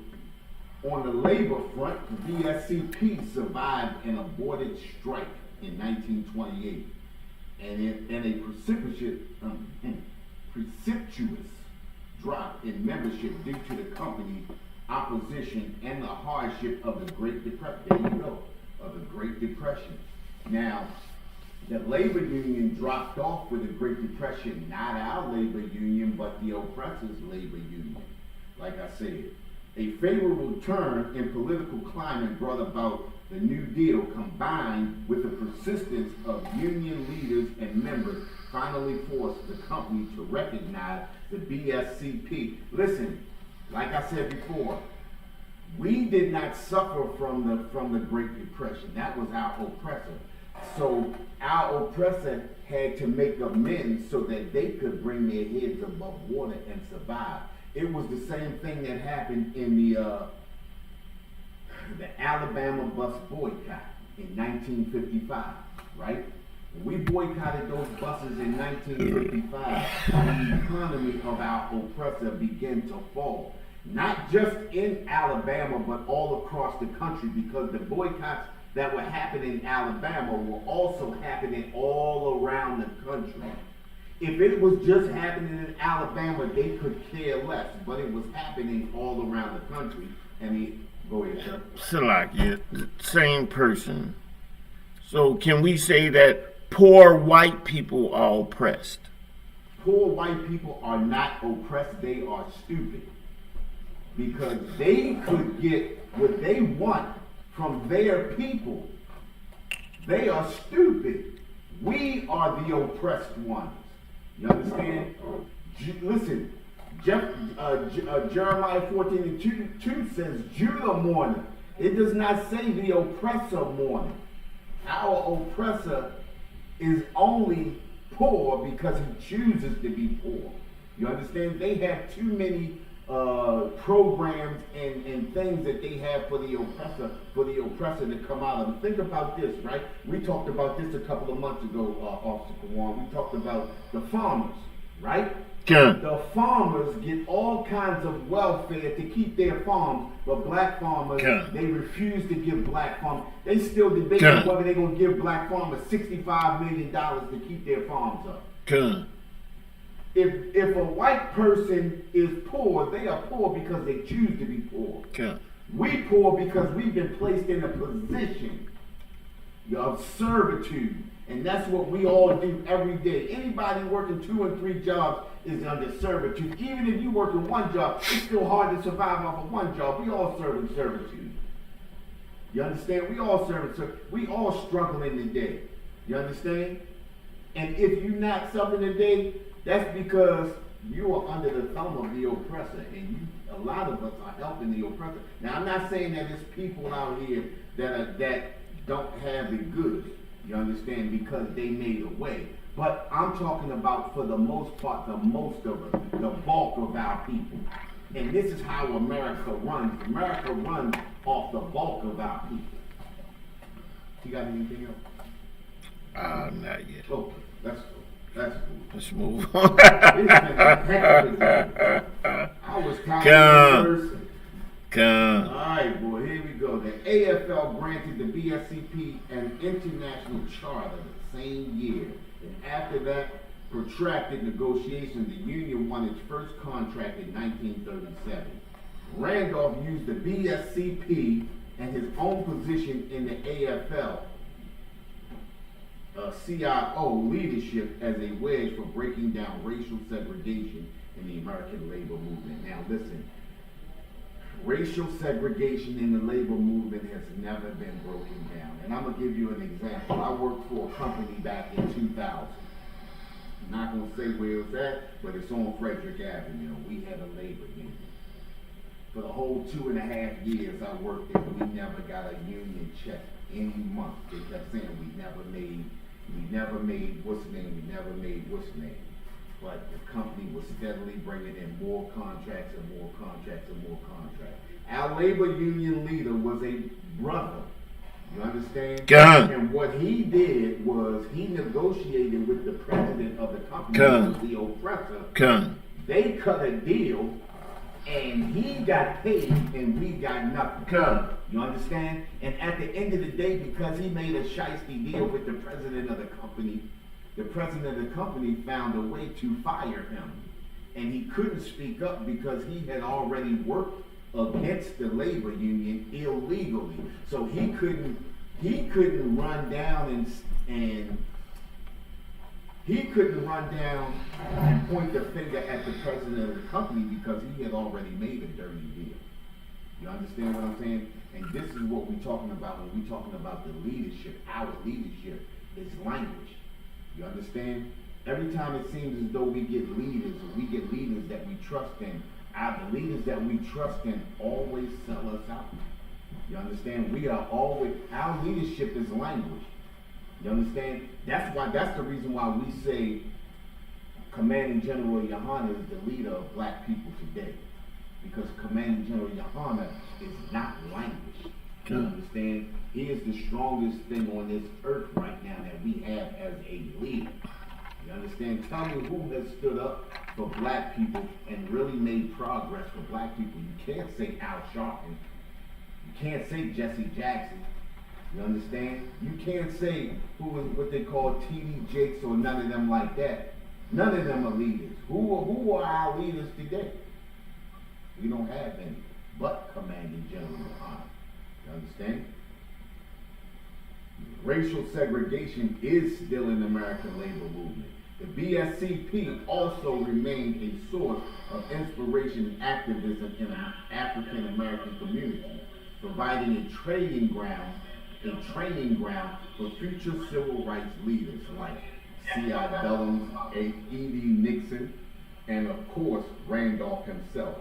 On the labor front, the BSCP survived an aborted strike in 1928, and a precipitous dropped in membership due to the company's opposition and the hardship of the Great Depression. There you go, of the Great Depression. Now, the labor union dropped off with the Great Depression, not our labor union, but the oppressors' labor union. Like I said, a favorable turn in political climate brought about the New Deal, combined with the persistence of union leaders and members, finally forced the company to recognize the BSCP. Listen, like I said before, we did not suffer from the Great Depression. That was our oppressor. So our oppressor had to make amends so that they could bring their heads above water and survive. It was the same thing that happened in the Alabama bus boycott in 1955, right? When we boycotted those buses in 1955, the economy of our oppressor began to fall. Not just in Alabama, but all across the country, because the boycotts that were happening in Alabama were also happening all around the country. If it was just happening in Alabama, they could care less, but it was happening all around the country. And go ahead, sir. Salakia, the same person. So can we say that poor white people are oppressed? Poor white people are not oppressed, they are stupid. Because they could get what they want from their people. They are stupid. We are the oppressed ones. You understand? Listen, Jeremiah 14:2 says, Judah mourning. It does not say the oppressor mourning. Our oppressor is only poor because he chooses to be poor. You understand? They have too many programs and things that they have for the oppressor to come out of. Think about this, right? We talked about this a couple of months ago, Officer Kawan. We talked about the farmers, right? Yeah. The farmers get all kinds of welfare to keep their farms, but black farmers, they refuse to give black farmers. They still debating whether they're going to give black farmers $65 million to keep their farms up. If a white person is poor, they are poor because they choose to be poor. We poor because we've been placed in a position of servitude. And that's what we all do every day. Anybody working 2 and 3 jobs is under servitude. Even if you work in one job, it's still hard to survive off of one job. We all serve in servitude. You understand? We all serve in servitude. We all struggling today. You understand? And if you're not suffering today, that's because you are under the thumb of the oppressor, and a lot of us are helping the oppressor. Now, I'm not saying that there's people out here that don't have it good, you understand, because they made a way. But I'm talking about, for the most part, the bulk of our people. And this is how America runs. America runs off the bulk of our people. You got anything else? Not yet. Okay, that's cool. That's cool. Let's move on. I was tired of this person. Alright, boy, here we go. The AFL granted the BSCP an international charter the same year. And after that protracted negotiations, the union won its first contract in 1937. Randolph used the BSCP and his own position in the AFL CIO leadership as a wedge for breaking down racial segregation in the American labor movement. Now listen, racial segregation in the labor movement has never been broken down. And I'm going to give you an example. I worked for a company back in 2000. I'm not going to say where it was at, but it's on Frederick Avenue. We had a labor union. For the whole 2.5 years I worked there, we never got a union check any month. They kept saying we never made what's name. But the company was steadily bringing in more contracts and more contracts and more contracts. Our labor union leader was a brother. You understand? And what he did was he negotiated with the president of the company, who was the oppressor. They cut a deal, and he got paid, and we got nothing. You understand? And at the end of the day, because he made a shiesty deal with the president of the company found a way to fire him. and he couldn't speak up because he had already worked against the labor union illegally. So he couldn't run down and he couldn't run down and point the finger at the president of the company because he had already made a dirty deal. You understand what I'm saying? And this is what we're talking about when we're talking about the leadership. Our leadership is language. You understand? Every time it seems as though we get leaders, or we get leaders that we trust in, the leaders that we trust in always sell us out. You understand? Our leadership is language. You understand? That's the reason why we say Commanding General Yohana is the leader of black people today. Because Commanding General Yohana is not language. You understand? He is the strongest thing on this earth right now that we have as a leader. You understand? Tell me who has stood up for black people and really made progress for black people. You can't say Al Sharpton. You can't say Jesse Jackson. You understand? You can't say who is what they call T.D. Jakes or none of them like that. None of them are leaders. Who are our leaders today? We don't have any but Commanding General Yohana. You understand? Racial segregation is still in the American labor movement. The BSCP also remained a source of inspiration and activism in the African American community, providing a training ground for future civil rights leaders like C.I. Bellum, E.D. Nixon, and of course Randolph himself.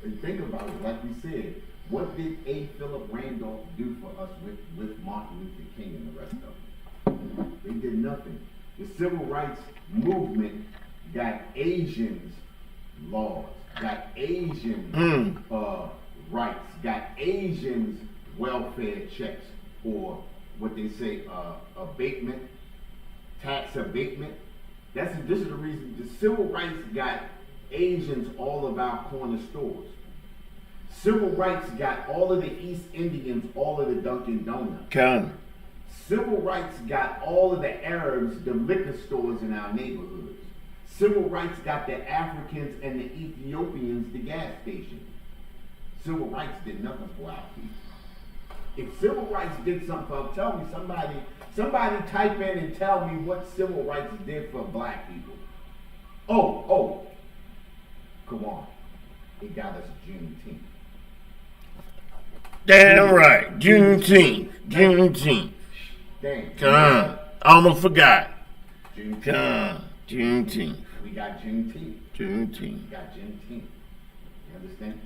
And think about it, like we said, what did A. Philip Randolph do for us with Martin Luther King and the rest of them? They did nothing. The civil rights movement got Asians laws, got Asians rights, got Asians welfare checks, or what they say, abatement, tax abatement. This is the reason the civil rights got Asians all about corner stores. Civil rights got all of the East Indians, all of the Dunkin' Donuts. Civil rights got all of the Arabs, the liquor stores in our neighborhoods. Civil rights got the Africans and the Ethiopians, the gas stations. Civil rights did nothing for our people. If civil rights did something for us, tell me, somebody type in and tell me what civil rights did for black people. Oh, come on. It got us Juneteenth. Damn right. Juneteenth. Damn. Almost forgot. Juneteenth. We got Juneteenth. Juneteenth. We got Juneteenth. You understand?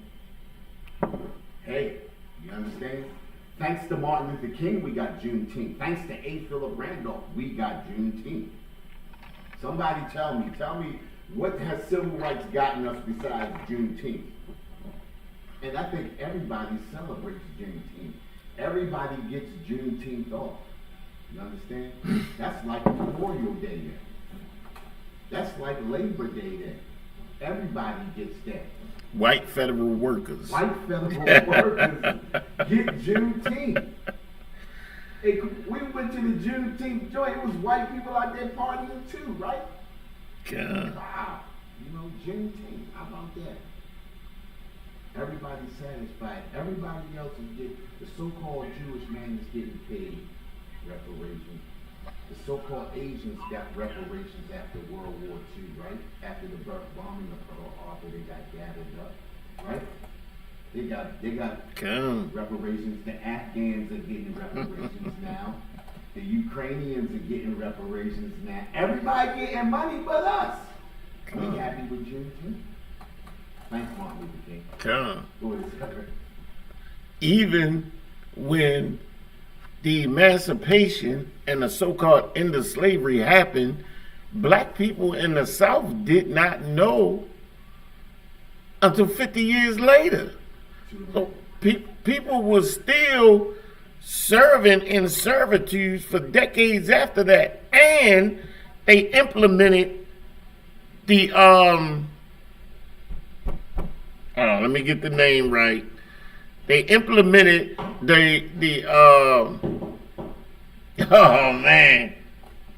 Hey, you understand? Thanks to Martin Luther King, we got Juneteenth. Thanks to A. Philip Randolph, we got Juneteenth. Somebody tell me what has civil rights gotten us besides Juneteenth? And I think everybody celebrates Juneteenth. Everybody gets Juneteenth off. You understand? That's like Memorial Day then. That's like Labor Day then. Everybody gets that. White federal workers. White federal workers get Juneteenth. Hey, we went to the Juneteenth joint. It was white people out there partying too, right? Wow. You know, Juneteenth. How about that? Everybody's satisfied. Everybody else is getting, the so-called Jewish man is getting paid reparations. The so-called Asians got reparations after World War II, right? After the bombing of Pearl Harbor, they got gathered up, right? They got reparations. The Afghans are getting reparations now. The Ukrainians are getting reparations now. Everybody getting money but us. We happy with Juneteenth? Thanks, Martin Luther King. Even when the emancipation and the so-called end of slavery happened, black people in the South did not know until 50 years later. So people were still serving in servitude for decades after that, and they implemented the let me get the name right. They implemented oh man,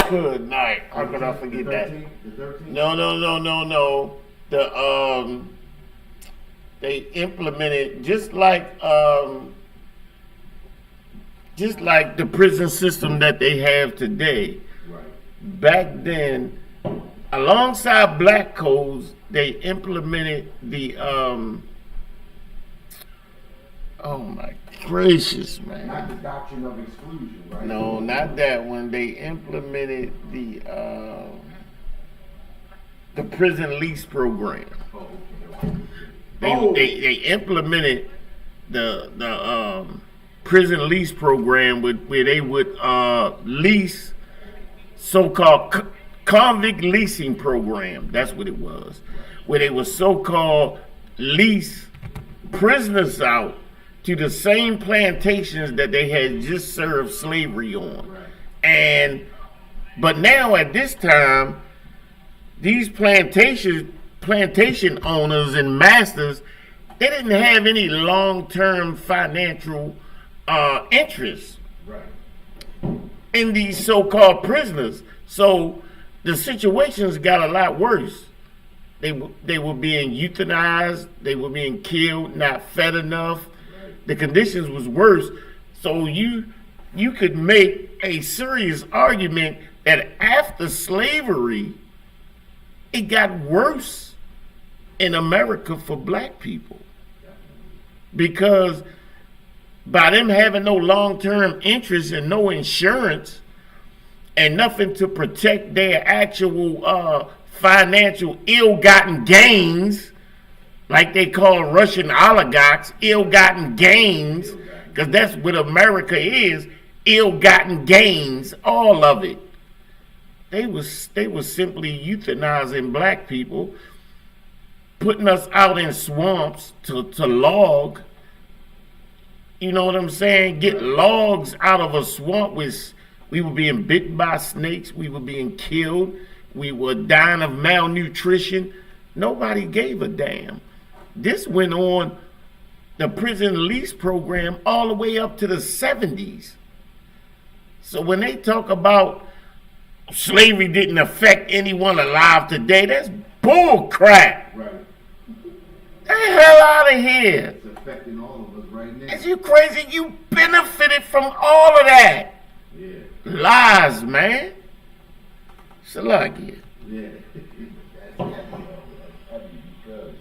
good night. How could I forget that? The 13th? No. the they implemented just like the prison system that they have today. Right. Back then, alongside black codes, they implemented the oh my gracious, man. Not the doctrine of exclusion, right? No, not that one. They implemented the prison lease program. Oh, okay. They implemented the prison lease program where they would lease so-called convict leasing program. That's what it was, where they would so-called lease prisoners out to the same plantations that they had just served slavery on. Right. But now at this time, these plantation owners and masters, they didn't have any long-term financial interest Right. in these so-called prisoners. So the situations got a lot worse. They were being euthanized. They were being killed, not fed enough. The conditions was worse. So you could make a serious argument that after slavery, it got worse in America for black people. Because by them having no long-term interest and no insurance and nothing to protect their actual financial ill-gotten gains, like they call Russian oligarchs, ill-gotten gains, because that's what America is, ill-gotten gains, all of it. They was simply euthanizing black people, putting us out in swamps to log. You know what I'm saying? Get logs out of a swamp. We were being bitten by snakes. We were being killed. We were dying of malnutrition. Nobody gave a damn. This went on, the prison lease program, all the way up to the 70s. So when they talk about slavery didn't affect anyone alive today, that's bull crap. Right. The hell out of here. It's affecting all of us right now. Is you crazy? You benefited from all of that. Yeah. Lies, man. Salakia. Yeah. That's heavy because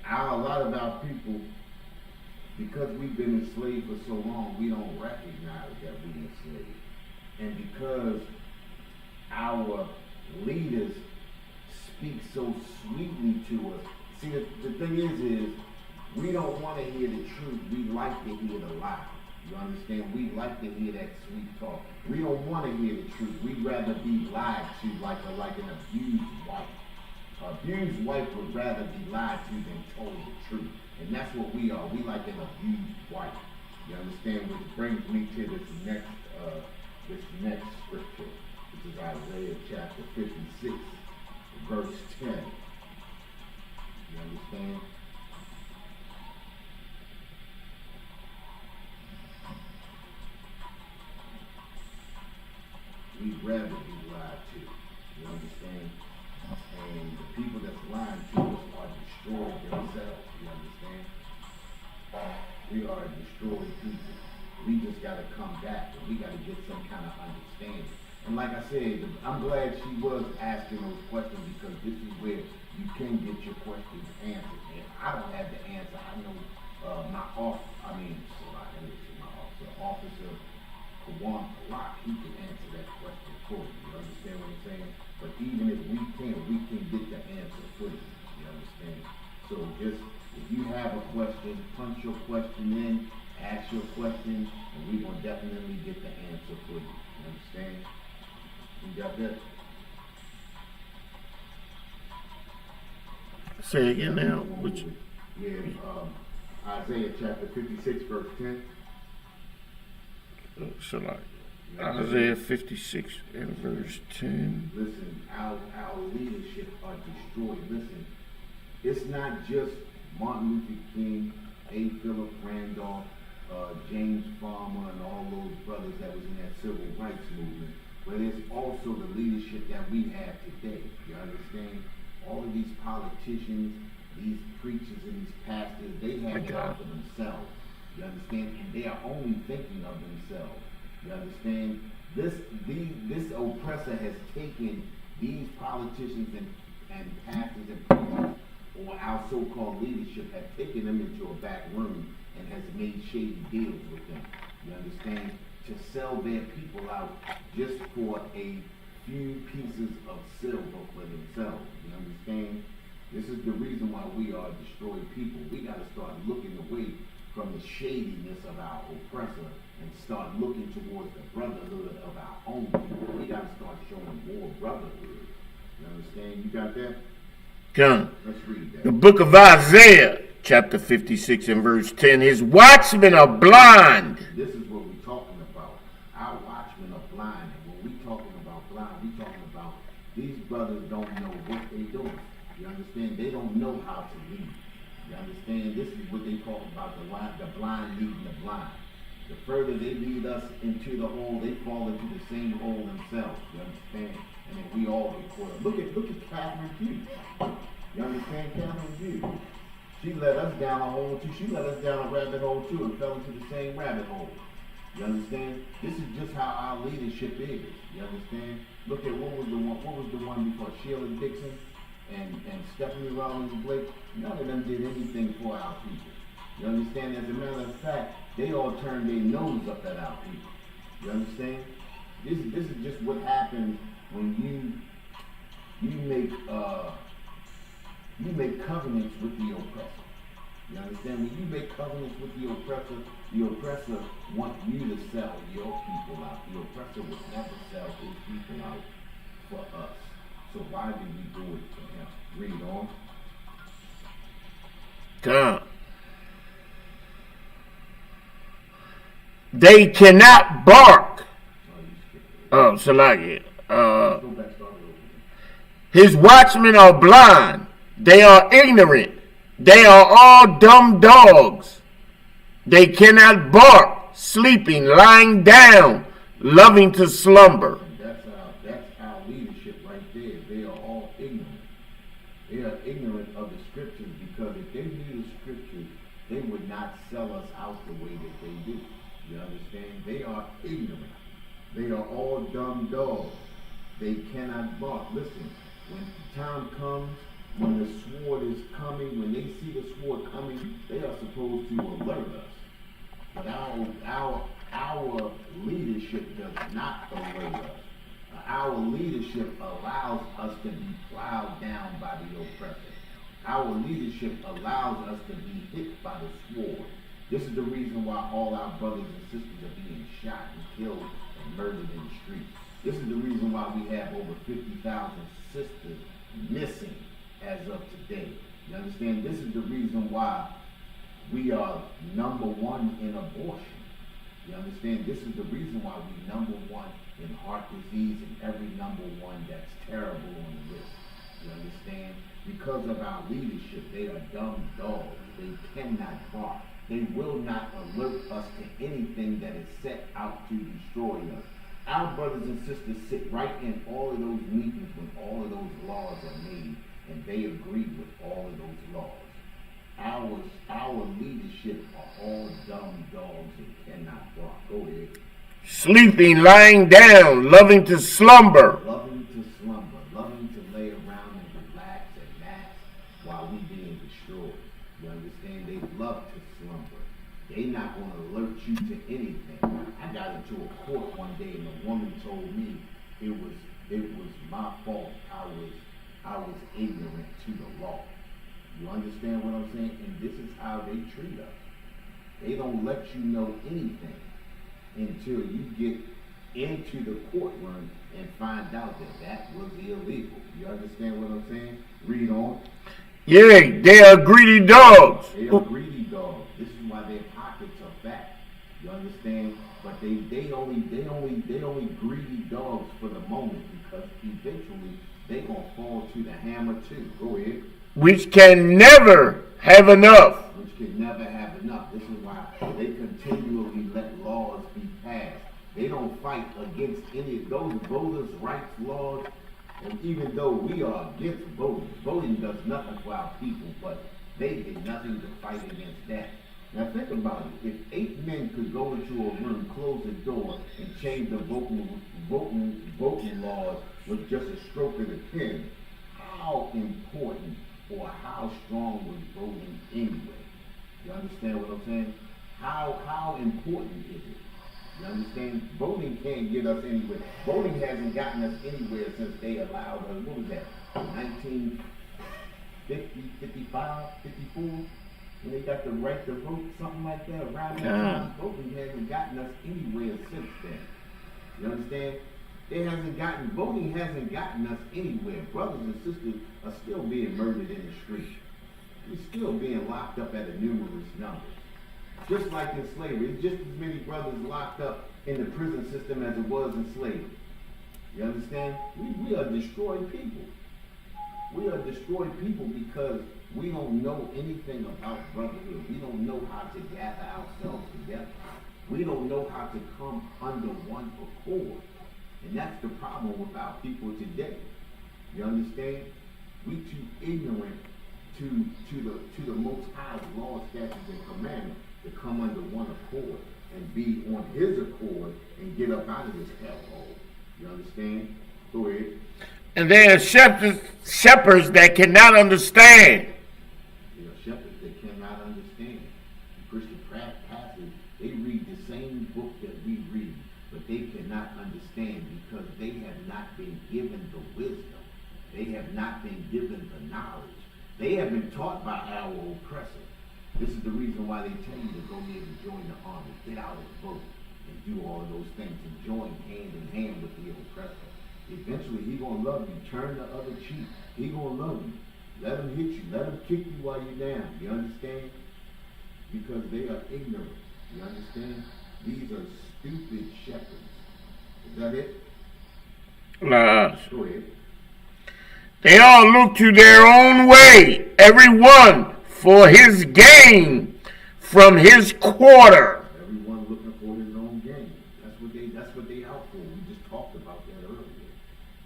a lot of our people, because we've been enslaved for so long, we don't recognize that we're enslaved. And because our leaders speak so sweetly to us. See, the thing is we don't want to hear the truth. We like to hear the lie. You understand? We like to hear that sweet talk. We don't want to hear the truth. We'd rather be lied to like an abused wife. An abused wife would rather be lied to than told the truth. And that's what we are. We like an abused wife. You understand? Which brings me to this next scripture. This is Isaiah chapter 56, verse 10. You understand? We'd rather be lied to. You understand? And the people that's lying to us are destroyed themselves. You understand? We are a destroyed people. We just got to come back and we got to get some kind of understanding. And like I said, I'm glad she was asking those questions because this is where you can get your questions answered. And I don't have the answer. I know Officer Kawan Block, he can answer that question for you. You understand what I'm saying? But even if we can get the answer for you. You understand? So just, if you have a question, punch your question in, ask your question, and we're going to definitely get the answer for you. You understand? You got that? Say again now. Which? Yeah, Isaiah chapter 56, verse 10. Isaiah 56 and verse 10. Listen, our leadership are destroyed. Listen, it's not just Martin Luther King, A. Philip Randolph, James Farmer, and all those brothers that was in that civil rights movement, but it's also the leadership that we have today. You understand? All of these politicians politicians, these preachers and these pastors, they have it out for themselves. You understand? And they are only thinking of themselves. You understand? This oppressor has taken these politicians and pastors and preachers, or our so-called leadership, have taken them into a back room and has made shady deals with them. You understand? To sell their people out just for a few pieces of silver for themselves. You understand? This is the reason why we are destroyed people. We got to start looking away from the shadiness of our oppressor and start looking towards the brotherhood of our own people. We got to start showing more brotherhood. You understand? You got that? Come. Let's read that. The book of Isaiah, chapter 56 and verse 10. His watchmen are blind. This is what we're talking about. Our watchmen are blind. And when we're talking about blind, we're talking about these brothers don't know what they're doing. You understand? They don't know how to lead. You understand? This is what they talk about, the blind leading the blind. The further they lead us into the hole, they fall into the same hole themselves. You understand? And then we all get caught up. Look at Catherine Hughes. You understand Catherine Hughes? She led us down a hole too. She led us down a rabbit hole too and fell into the same rabbit hole. You understand? This is just how our leadership is. You understand? Look at what was the one before Sheila Dixon and Stephanie Rollins Blake. None of them did anything for our people. You understand? As a matter of fact, they all turned their nose up at our people. You understand? This is just what happens when you make covenants with the oppressor. You understand? When you make covenants with the oppressor wants you to sell your people out. The oppressor would never sell his people out for us. So why did we do it to him? Read on. Come. They cannot bark. Oh, Salagi. His watchmen are blind. They are ignorant. They are all dumb dogs. They cannot bark, sleeping, lying down, loving to slumber. That's our leadership right there. They are all ignorant. They are ignorant of the scriptures, because if they knew the scriptures, they would not sell us out the way that they do. You understand? They are ignorant. They are all dumb dogs. They cannot bark. Listen, when time comes, when the sword is coming, when they see the sword coming, they are supposed to alert us. But our leadership does not alert us. Our leadership allows us to be plowed down by the oppressor. Our leadership allows us to be hit by the sword. This is the reason why all our brothers and sisters are being shot and killed and murdered in the streets. This is the reason why we have over 50,000 sisters missing as of today. You understand? This is the reason why we are number one in abortion. You understand? This is the reason why we number one in heart disease and every number one that's terrible on the list. You understand? Because of our leadership, they are dumb dogs. They cannot bark. They will not alert us to anything that is set out to destroy us. Our brothers and sisters sit right in all of those meetings when all of those laws are made, and they agree with all of those laws. Our leadership are all dumb dogs and cannot bark. Go ahead. Sleeping, lying down, loving to slumber. Loving to slumber, loving to lay around and relax and max while we being destroyed. You understand? They love to slumber. They not going to alert you to anything. I got into a court one day and a woman told me it was my fault. I was ignorant to the law. You understand what I'm saying? And this is how they treat us. They don't let you know anything until you get into the courtroom and find out that was illegal. You understand what I'm saying? Read on. Yeah, they are greedy dogs. They are greedy dogs. This is why their pockets are fat. You understand? But they only greedy dogs for the moment, because eventually they gonna fall to the hammer too. Go ahead. Which can never have enough. Which can never have enough. This is why they continually let laws be passed. They don't fight against any of those voters' rights laws. And even though we are against voting, voting does nothing for our people, but they did nothing to fight against that. Now think about it. If 8 men could go into a room, close the door, and change the voting laws with just a stroke of the pen, how important or how strong was voting anyway? You understand what I'm saying? How important is it? You understand? Voting can't get us anywhere. Voting hasn't gotten us anywhere since they allowed us, what was that, 1950, 55, 54? When they got the right to vote, something like that, around that time. Voting hasn't gotten us anywhere since then. You understand? Voting hasn't gotten us anywhere. Brothers and sisters are still being murdered in the street. We're still being locked up at a numerous number. Just like in slavery, it's just as many brothers locked up in the prison system as it was in slavery. You understand? We are destroying people. We are destroying people because we don't know anything about brotherhood. We don't know how to gather ourselves together. We don't know how to come under one accord. And that's the problem with our people today. You understand? We too ignorant to the Most High's law, statutes, and commandments to come under one accord and be on His accord and get up out of this hellhole. You understand? Go ahead. And there are shepherds that cannot understand. There are shepherds that cannot understand. Christian pastors, they read the same book that we read, but they cannot understand because they have not been given the wisdom. They have not been given the knowledge. They have been taught by our oppressor. This is the reason why they tell you to go ahead and join the army, get out and vote, and do all of those things, and join hand in hand with the oppressor. Eventually, he gonna love you. Turn the other cheek. He gonna love you. Let him hit you. Let him kick you while you're down. You understand? Because they are ignorant. You understand? These are stupid shepherds. Is that it? Nah. Go ahead. They all look to their own way, every one for his gain from his quarter. Everyone looking for his own gain. That's what they out for. We just talked about that earlier.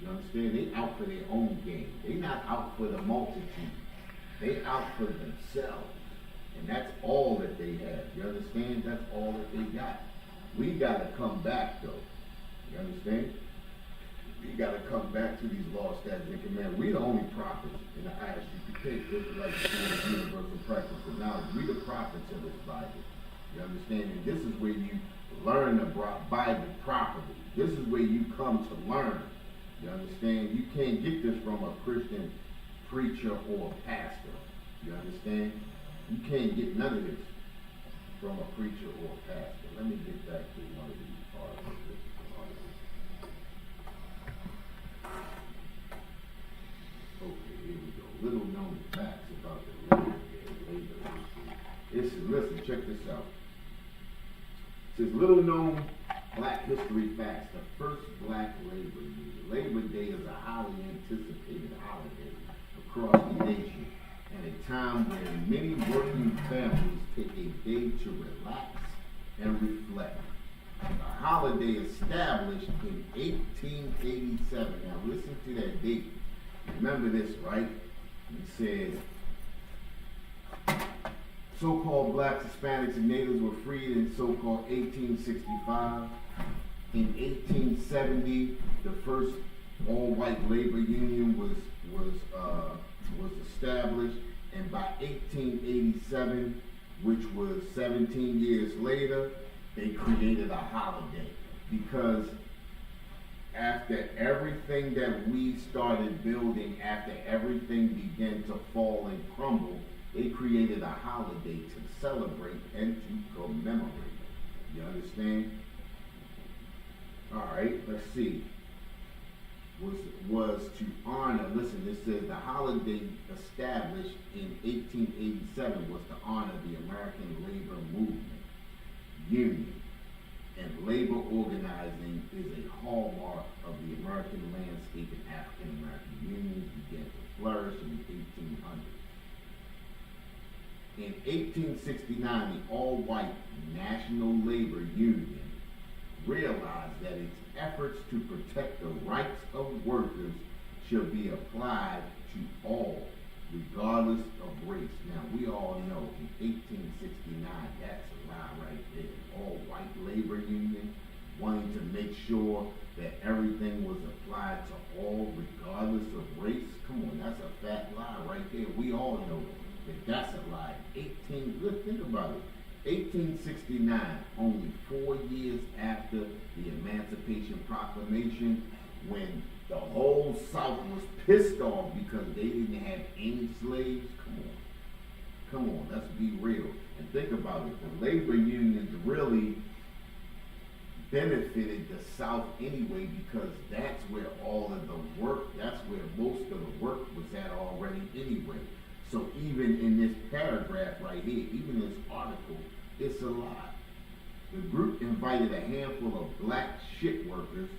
You understand? They out for their own gain. They not out for the multitude. They out for themselves. And that's all that they have. You understand? That's all that they got. We gotta come back though. You understand? We gotta come back to these laws, statutes, and commandments. We the only prophets in the ISUPK, Israelite School of Universal Practice of Knowledge. We the prophets of this Bible. You understand? And this is where you learn the Bible properly. This is where you come to learn. You understand? You can't get this from a Christian preacher or a pastor. You understand? You can't get none of this from a preacher or a pastor. Let me get back to one of these articles. Okay, here we go. Little known facts about the labor issue. Listen, check this out. It says little known Black history facts. The first Black labor union. Labor Day is a highly anticipated holiday across the nation, and a time when many working families take a day to relax and reflect. A holiday established in 1887. Now listen to that date. Remember this, right? It says, so-called blacks, Hispanics, and natives were freed in so-called 1865. In 1870, the first all-white labor union was established, and by 1887, which was 17 years later, they created a holiday. Because after everything that we started building, after everything began to fall and crumble, they created a holiday to celebrate and to commemorate. You understand? All right, let's see. Was to honor, listen, it says the holiday established in 1887 was to honor the American labor movement, union, and labor organizing is a hallmark of the American landscape, and African American unions began to flourish in the 1800s. In 1869, the all-white National Labor Union realized that its efforts to protect the rights of workers shall be applied to all, regardless of race. Now, we all know in 1869, that's a lie right there. All-white labor union wanting to make sure that everything was applied to all, regardless of race. Come on, that's a fat lie right there. We all know that that's a lie. Let's think about it. 1869, only 4 years after the Emancipation Proclamation, when the whole South was pissed off because they didn't have any slaves. Come on, let's be real. And think about it, the labor unions really benefited the South anyway, because that's where all of the work, that's where most of the work was at already anyway. So even in this paragraph right here, even this article, it's a lie. The group invited a handful of black ship workers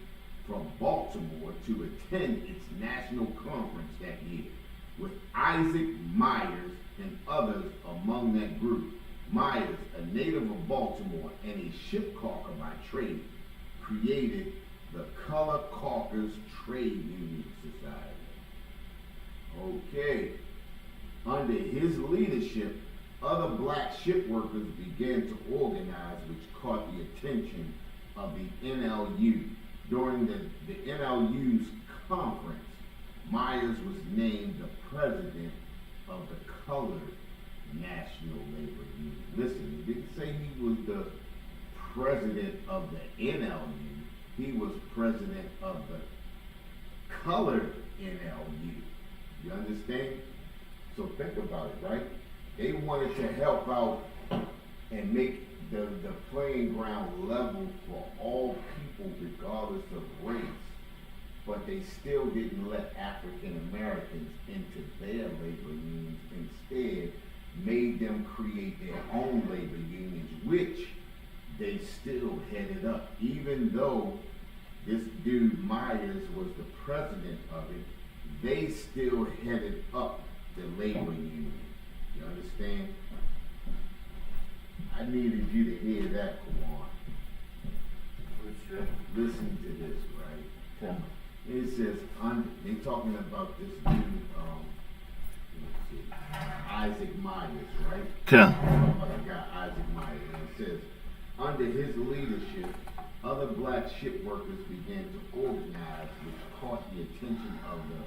from Baltimore to attend its national conference that year, with Isaac Myers and others among that group. Myers, a native of Baltimore and a ship caulker by trade, created the Color Caulkers Trade Union Society. Okay. Under his leadership, other black ship workers began to organize, which caught the attention of the NLU. During the NLU's conference, Myers was named the president of the Colored National Labor Union. Listen, he didn't say he was the president of the NLU. He was president of the Colored NLU. You understand? So think about it, right? They wanted to help out and make the playing ground level for all people regardless of race, but they still didn't let African Americans into their labor unions. Instead, made them create their own labor unions, which they still headed up. Even though this dude Myers was the president of it, they still headed up the labor union. You understand? I needed you to hear that, Kawan. Listen to this, right? It says, they talking about this dude, let's see, Isaac Myers, right? Yeah. The guy Isaac Myers. And it says, under his leadership, other black ship workers began to organize, which caught the attention of the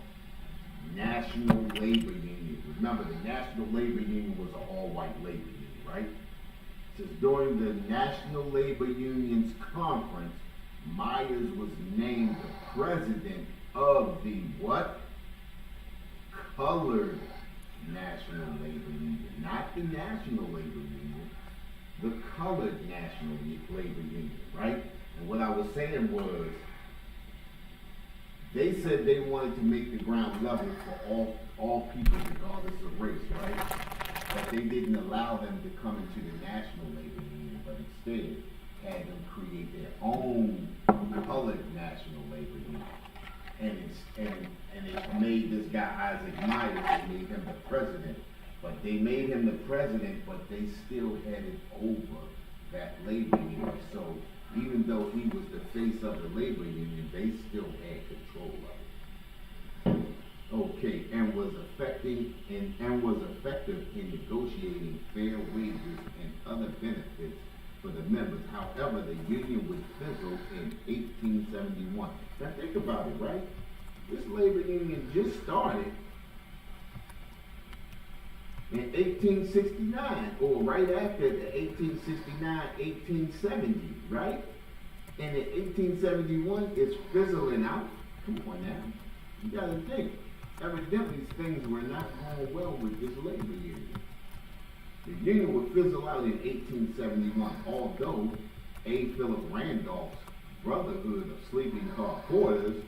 National Labor Union. Remember, the National Labor Union was an all-white labor union, right? It says, during the National Labor Union's conference, Myers was named the president of the what? Colored National Labor Union. Not the National Labor Union, the Colored National Labor Union, right? And what I was saying was, they said they wanted to make the ground level for all people regardless of race, right? But they didn't allow them to come into the National Labor Union, but instead had them create their own Colored National Labor Union. And it made this guy Isaac Myers, they made him the president. But they made him the president, but they still headed over that labor union. So even though he was the face of the labor union, they still had control of it. Okay, and was effective in negotiating fair wages and other benefits for the members. However, the union would fizzle in 1871. Now think about it, right? This labor union just started in 1869, or right after the 1869-1870, right? And in 1871, it's fizzling out. Come on now. You gotta think. Evidently, things were not going well with this labor union. The union would fizzle out in 1871, although A. Philip Randolph's Brotherhood of Sleeping Car Porters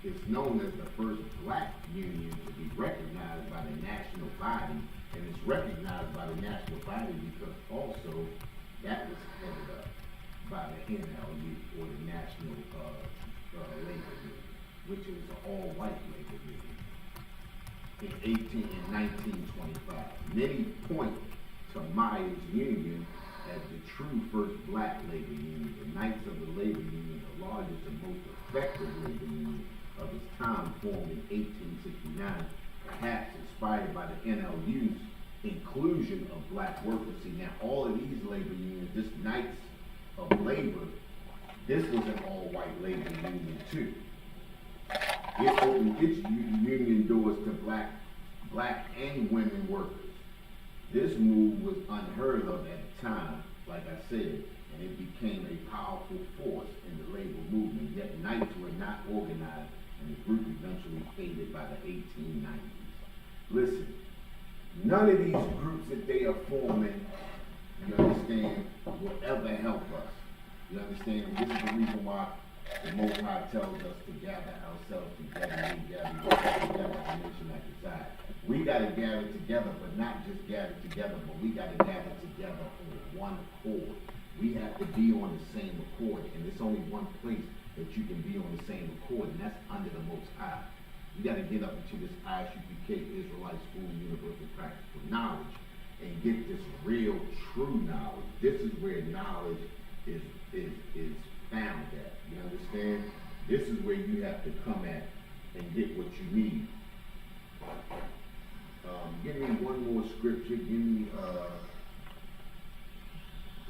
is known as the first black union to be recognized by the national body, and it's recognized by the national body because also that was headed up by the NLU, or the National Labor Union, which is an all-white labor union. In 1925. Many point to Myers Union as the true first black labor union. The Knights of the Labor Union, the largest and most effective labor union of its time, formed in 1869, perhaps inspired by the NLU's inclusion of black workers. See, now all of these labor unions, this Knights of Labor, this was an all-white labor union too. It opened its union doors to black and women workers. This move was unheard of at the time, like I said, and it became a powerful force in the labor movement. Yet Knights were not organized, and the group eventually faded by the 1890s. Listen, none of these groups that they are forming, you understand, will ever help us. You understand? And this is the reason why the Most High tells us to gather ourselves together, together, a nation at a time. We got to gather together, but not just gather together, but we got to gather together on one accord. We have to be on the same accord, and there's only one place that you can be on the same accord, and that's under the Most High. You got to get up into this ISUPK Israelite School of Universal Practical Knowledge and get this real, true knowledge. This is where knowledge is found at. You understand? This is where you have to come at and get what you need. Give me one more scripture. Give me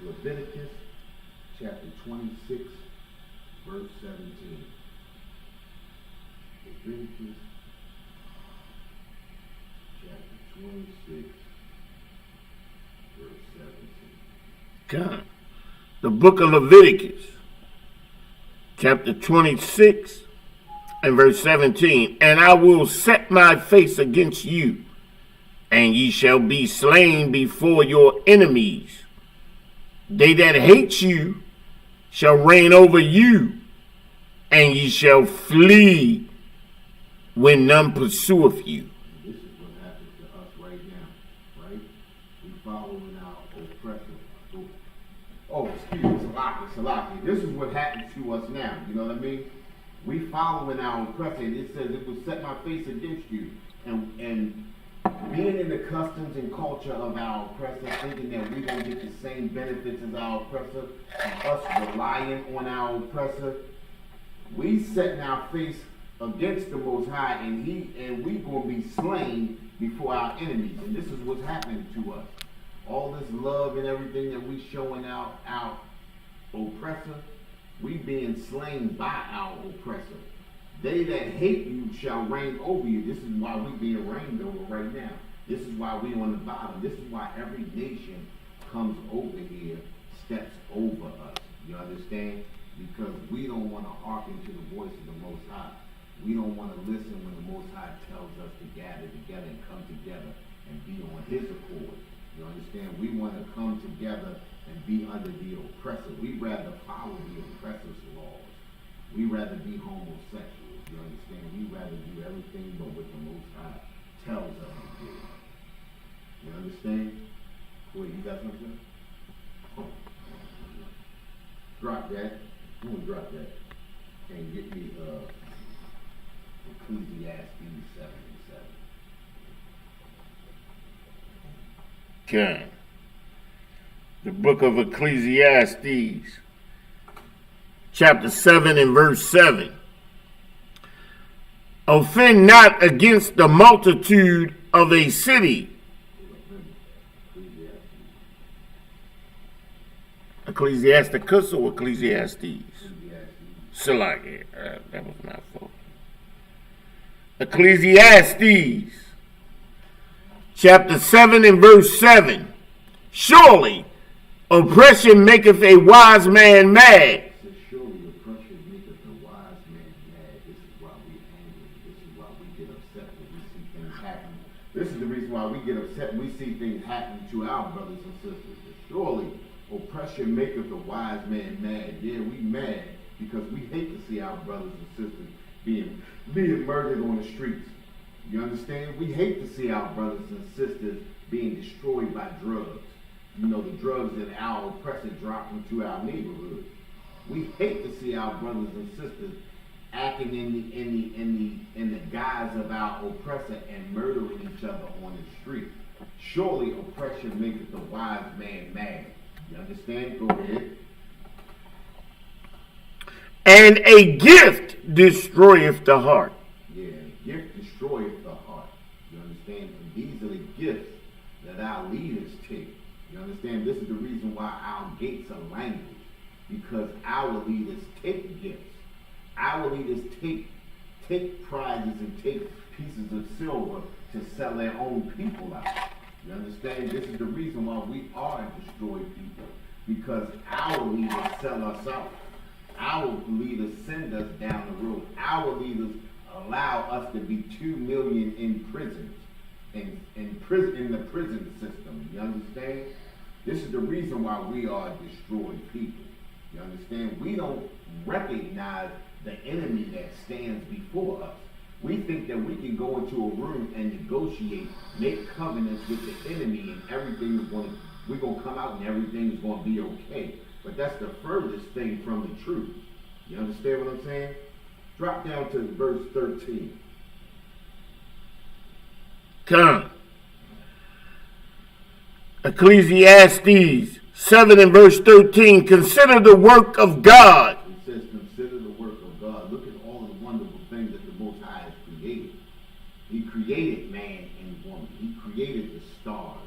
Leviticus chapter 26, verse 17. Leviticus chapter 26, verse 17. God. The book of Leviticus, chapter 26 and verse 17. And I will set my face against you, and ye shall be slain before your enemies. They that hate you shall reign over you, and ye shall flee when none pursueth you. This is what happens to us right now, right? We following our oppressor. Oh, excuse me, Salaki. This is what happens to us now. You know what I mean? We following our oppressor. It says it will set my face against you. And being in the customs and culture of our oppressor, thinking that we don't get the same benefits as our oppressor, and us relying on our oppressor, we setting our face against the Most High, and we gonna be slain before our enemies. And this is what's happening to us. All this love and everything that we showing out our oppressor, we being slain by our oppressor. They that hate you shall reign over you. This is why we being reigned over right now. This is why we on the bottom. This is why every nation comes over here, steps over us. You understand? Because we don't want to hearken to the voice of the Most High. We don't want to listen when the Most High tells us to gather together and come together and be on His accord. You understand? We want to come together and be under the oppressor. We rather follow the oppressor's laws. We rather be homosexuals. You understand? We rather do everything but what the Most High tells us to do. You understand? Wait, you got something? Oh. Drop that. I'm gonna drop that. And get me Ecclesiastes 7 and 7. Okay. The book of Ecclesiastes, chapter 7 and verse 7. Offend not against the multitude of a city. Ecclesiasticus or Ecclesiastes? Salaki. That was my fault. Ecclesiastes, chapter 7 and verse 7. Surely oppression maketh a wise man mad. Surely oppression maketh a wise man mad. This is why we angry. This is why we get upset when we see things happen. This is the reason why we get upset when we see things happen to our brothers and sisters. Surely oppression maketh a wise man mad. Yeah, we mad because we hate to see our brothers and sisters being murdered on the streets. You understand? We hate to see our brothers and sisters being destroyed by drugs. You know, the drugs that our oppressor dropped into our neighborhood. We hate to see our brothers and sisters acting in the guise of our oppressor and murdering each other on the street. Surely oppression maketh the wise man mad. You understand? Go ahead. And a gift destroyeth the heart. Yeah, gift destroyeth the heart. You understand? And these are the gifts that our leaders take. You understand? This is the reason why our gates are language. Because our leaders take gifts. Our leaders take prizes and take pieces of silver to sell their own people out. You understand? This is the reason why we are destroyed people. Because our leaders sell us out. Our leaders send us down the road. Our leaders allow us to be 2 million in prisons, in the prison system. You understand? This is the reason why we are destroyed people. You understand? We don't recognize the enemy that stands before us. We think that we can go into a room and negotiate, make covenants with the enemy, and we're going to come out and everything is going to be okay. But that's the furthest thing from the truth. You understand what I'm saying? Drop down to verse 13. Come. Ecclesiastes 7 and verse 13. Consider the work of God. It says, consider the work of God. Look at all the wonderful things that the Most High has created. He created man and woman. He created the stars.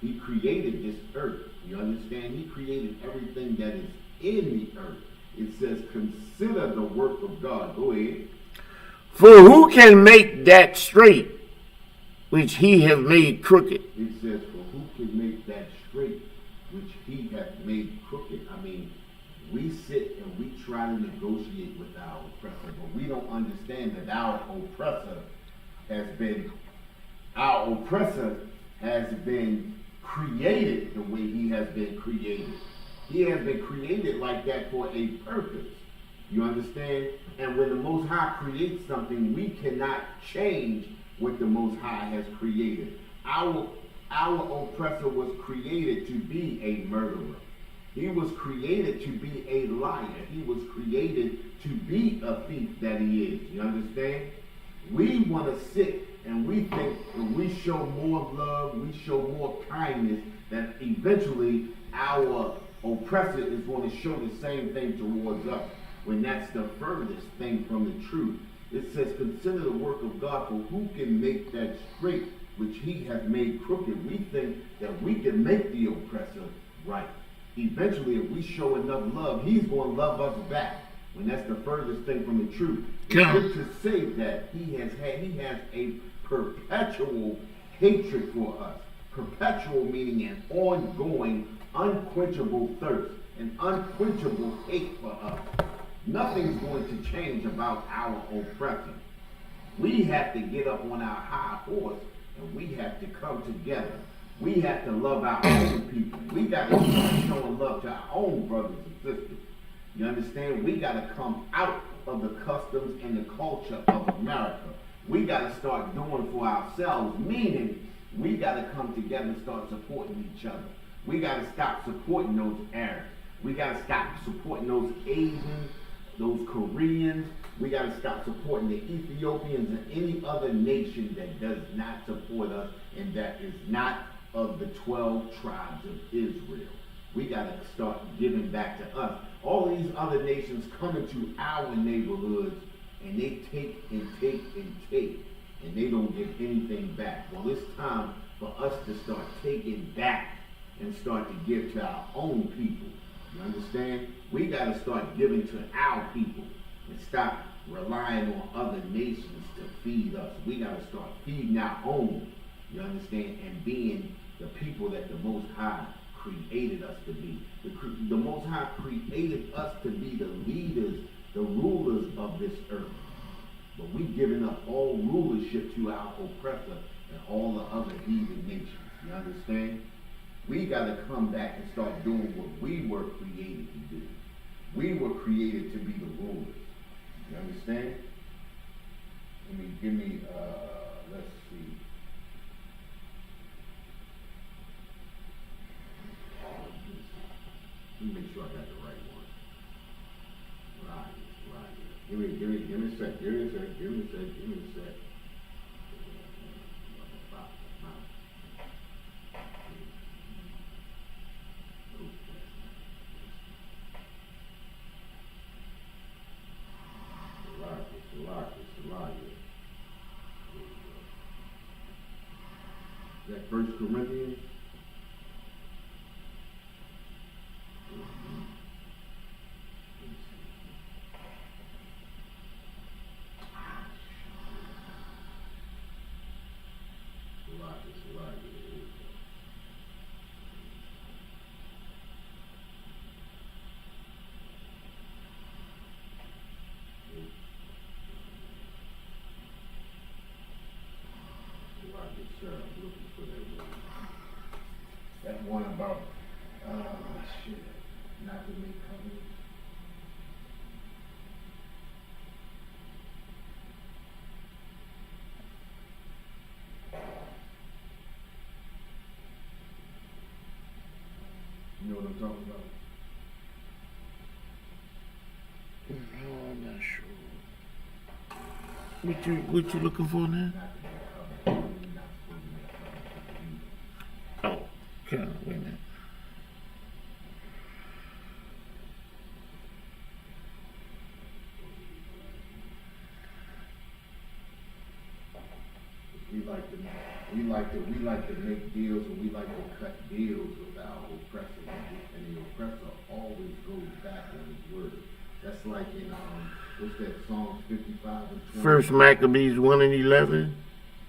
He created this earth. You understand? He created everything that is in the earth. It says, consider the work of God. Go ahead. For who can make that straight which he have made crooked? It says, for who can make that straight which he hath made crooked? I mean, we sit and we try to negotiate with our oppressor, but we don't understand that our oppressor has been created the way he has been created. He has been created like that for a purpose. You understand? And when the Most High creates something, we cannot change what the Most High has created. Our oppressor was created to be a murderer. He was created to be a liar. He was created to be a thief that he is. You understand? We want to sit and we think when we show more love, we show more kindness, that eventually our oppressor is going to show the same thing towards us, when that's the furthest thing from the truth. It says, consider the work of God, for who can make that straight which he has made crooked? We think that we can make the oppressor right. Eventually, if we show enough love, he's going to love us back, when that's the furthest thing from the truth. It's to say that he has a perpetual hatred for us. Perpetual meaning an ongoing, unquenchable thirst, an unquenchable hate for us. Nothing's going to change about our oppressor. We have to get up on our high horse and we have to come together. We have to love our own people. We got to start showing love to our own brothers and sisters. You understand? We got to come out of the customs and the culture of America. We got to start doing for ourselves, meaning we got to come together and start supporting each other. We got to stop supporting those Arabs. We got to stop supporting those Asians, those Koreans. We got to stop supporting the Ethiopians and any other nation that does not support us and that is not of the 12 tribes of Israel. We got to start giving back to us. All these other nations come into our neighborhoods and they take and take and take, and they don't give anything back. Well, it's time for us to start taking back and start to give to our own people. You understand? We got to start giving to our people and stop relying on other nations to feed us. We got to start feeding our own, you understand, and being the people that the Most High created us to be. The Most High created us to be the leaders, the rulers of this earth. But we giving up all rulership to our oppressor and all the other heathen nations. You understand? We got to come back and start doing what we were created to do. We were created to be the rulers. You understand? Give me, let's see. Let me make sure I got the right one. Right. Give me a sec. Give me a sec. That 1 Corinthians. That one about, shit, not to make covenants. You know what I'm talking about? No, I'm not sure. What you looking for now? Oh, okay, wait a minute. We like to make deals, and we like to cut deals with our oppressor, and the oppressor always goes back on his word. That's like in what's that, Psalms 55 and 20? First Maccabees 1 and 11.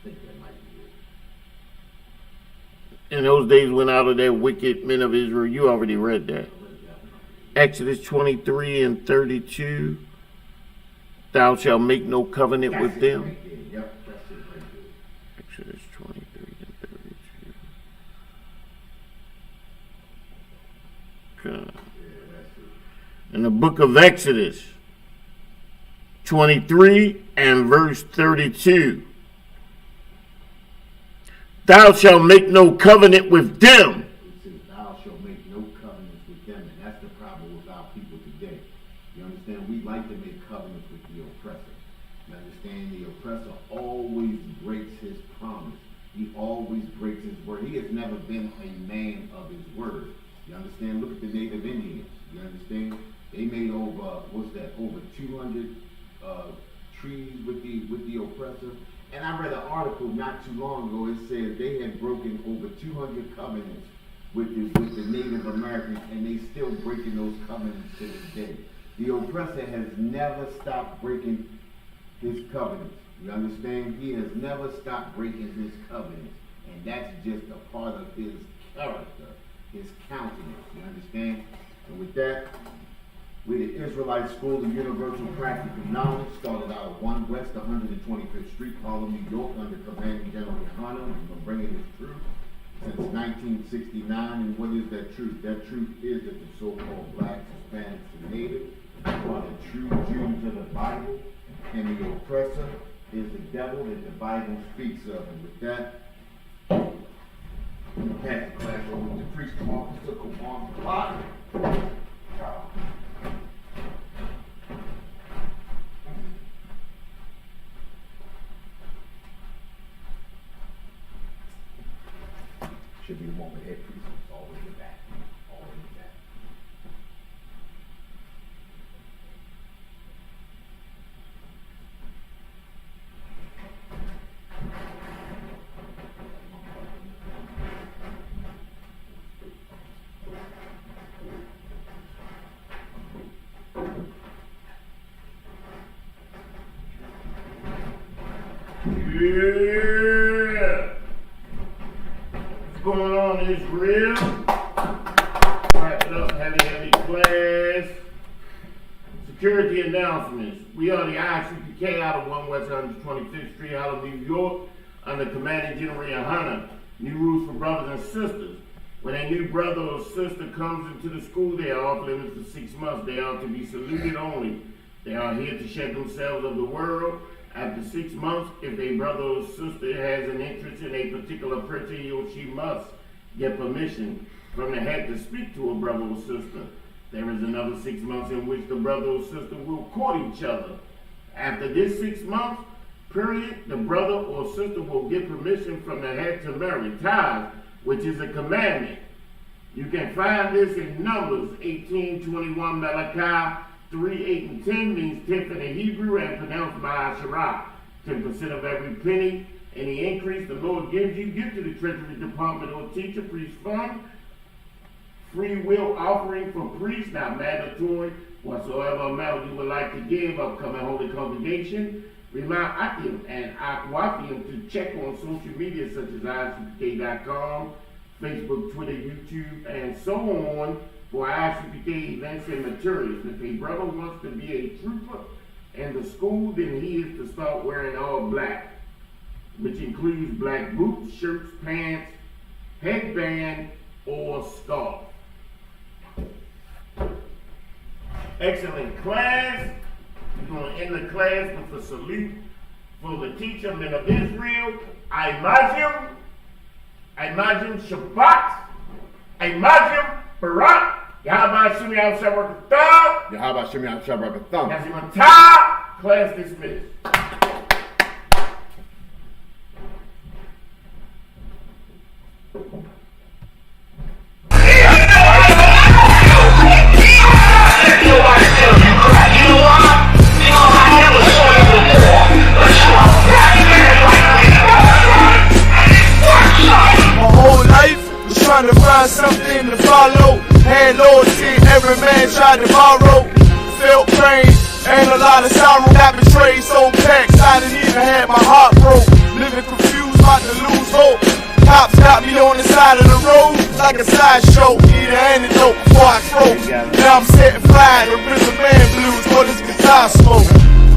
I think that might be it. In those days went out of their wicked men of Israel. You already read that. Exodus 23 and 32. Thou shalt make no covenant with them. Right there. Yep, that's it right there. Exodus 23 and 32. Okay. Yeah, that's it. In the book of Exodus 23 and verse 32. Thou shalt make no covenant with them. It says, thou shalt make no covenants with them. And that's the problem with our people today. You understand? We like to make covenants with the oppressor. You understand? The oppressor always breaks his promise. He always breaks his word. He has never been a man of his word. You understand? Look at the Native Indians. You understand? They made over, over 200 trees with the oppressor. And I read an article not too long ago. It said they had broken over 200 covenants with the Native Americans, and they still breaking those covenants to this day. The oppressor has never stopped breaking his covenants. You understand? He has never stopped breaking his covenants, and that's just a part of his character, his countenance. You understand? And with that, we're the Israelite School of Universal Practical Knowledge, started out at 1 West 125th Street, Harlem, New York, under Commanding General Yohana. We've been bringing this truth since 1969. And what is that truth? That truth is that the so-called blacks, Hispanics, and Natives are the true Jews of the Bible, and the oppressor is the devil that the Bible speaks of. And with that, we pass the class over to Priest Officer Kawan Clock. Should be the moment head priest. All the way in the back. All the way in the back. Yeah. What's going on, Israel? Wrap it up, heavy class. Security announcements. We are the ISUPK out of 1 West 125th Street, out of New York, under Commanding General Yohana. New rules for brothers and sisters. When a new brother or sister comes into the school, they are off limits for 6 months. They are to be saluted only. They are here to shed themselves of the world. After 6 months, if a brother or sister has an interest in a particular person, he or she must get permission from the head to speak to a brother or sister. There is another 6 months in which the brother or sister will court each other. After this 6 months period, the brother or sister will get permission from the head to marry, tithe, which is a commandment. You can find this in Numbers 18:21, Malachi 3, 8, and 10 means tenth in the Hebrew and pronounced by Asherah. 10% of every penny Any increase the Lord gives you, give to the Treasury Department or teacher, priest fund. Free will offering for priests, not mandatory. Whatsoever amount you would like to give, upcoming holy congregation. Remind Akim and Aquafium to check on social media such as ISUPK.com, Facebook, Twitter, YouTube, and so on for ISUPK events and materials. If a brother wants to be a trooper in the school, then he is to start wearing all black, which includes black boots, shirts, pants, headband, or scarf. Excellent class. We're going to end the class with a salute for the teacher, men of Israel. Imagim Shabbat, Imagim Barak, Yahweh Shemi Al-Shabrakatah, Yahweh Shemi Al-Shabrakatah. Nazimantah. Class dismissed. Trying to find something to follow. Had loyalty, every man tried to borrow. Felt pain and a lot of sorrow. Got betrayed, so packed, I didn't even have my heart broke. Living confused, about to lose hope. Cops got me on the side of the road like a sideshow. Need an antidote before I croak. Now I'm setting fire to rhythm and blues for this guitar smoke.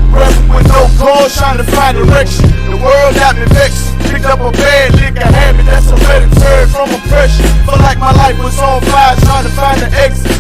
Rebel with no cause, trying to find direction. The world got me vexed. Picked up a bad liquor habit that's a hereditary from oppression. Felt like my life was on fire, trying to find the exit.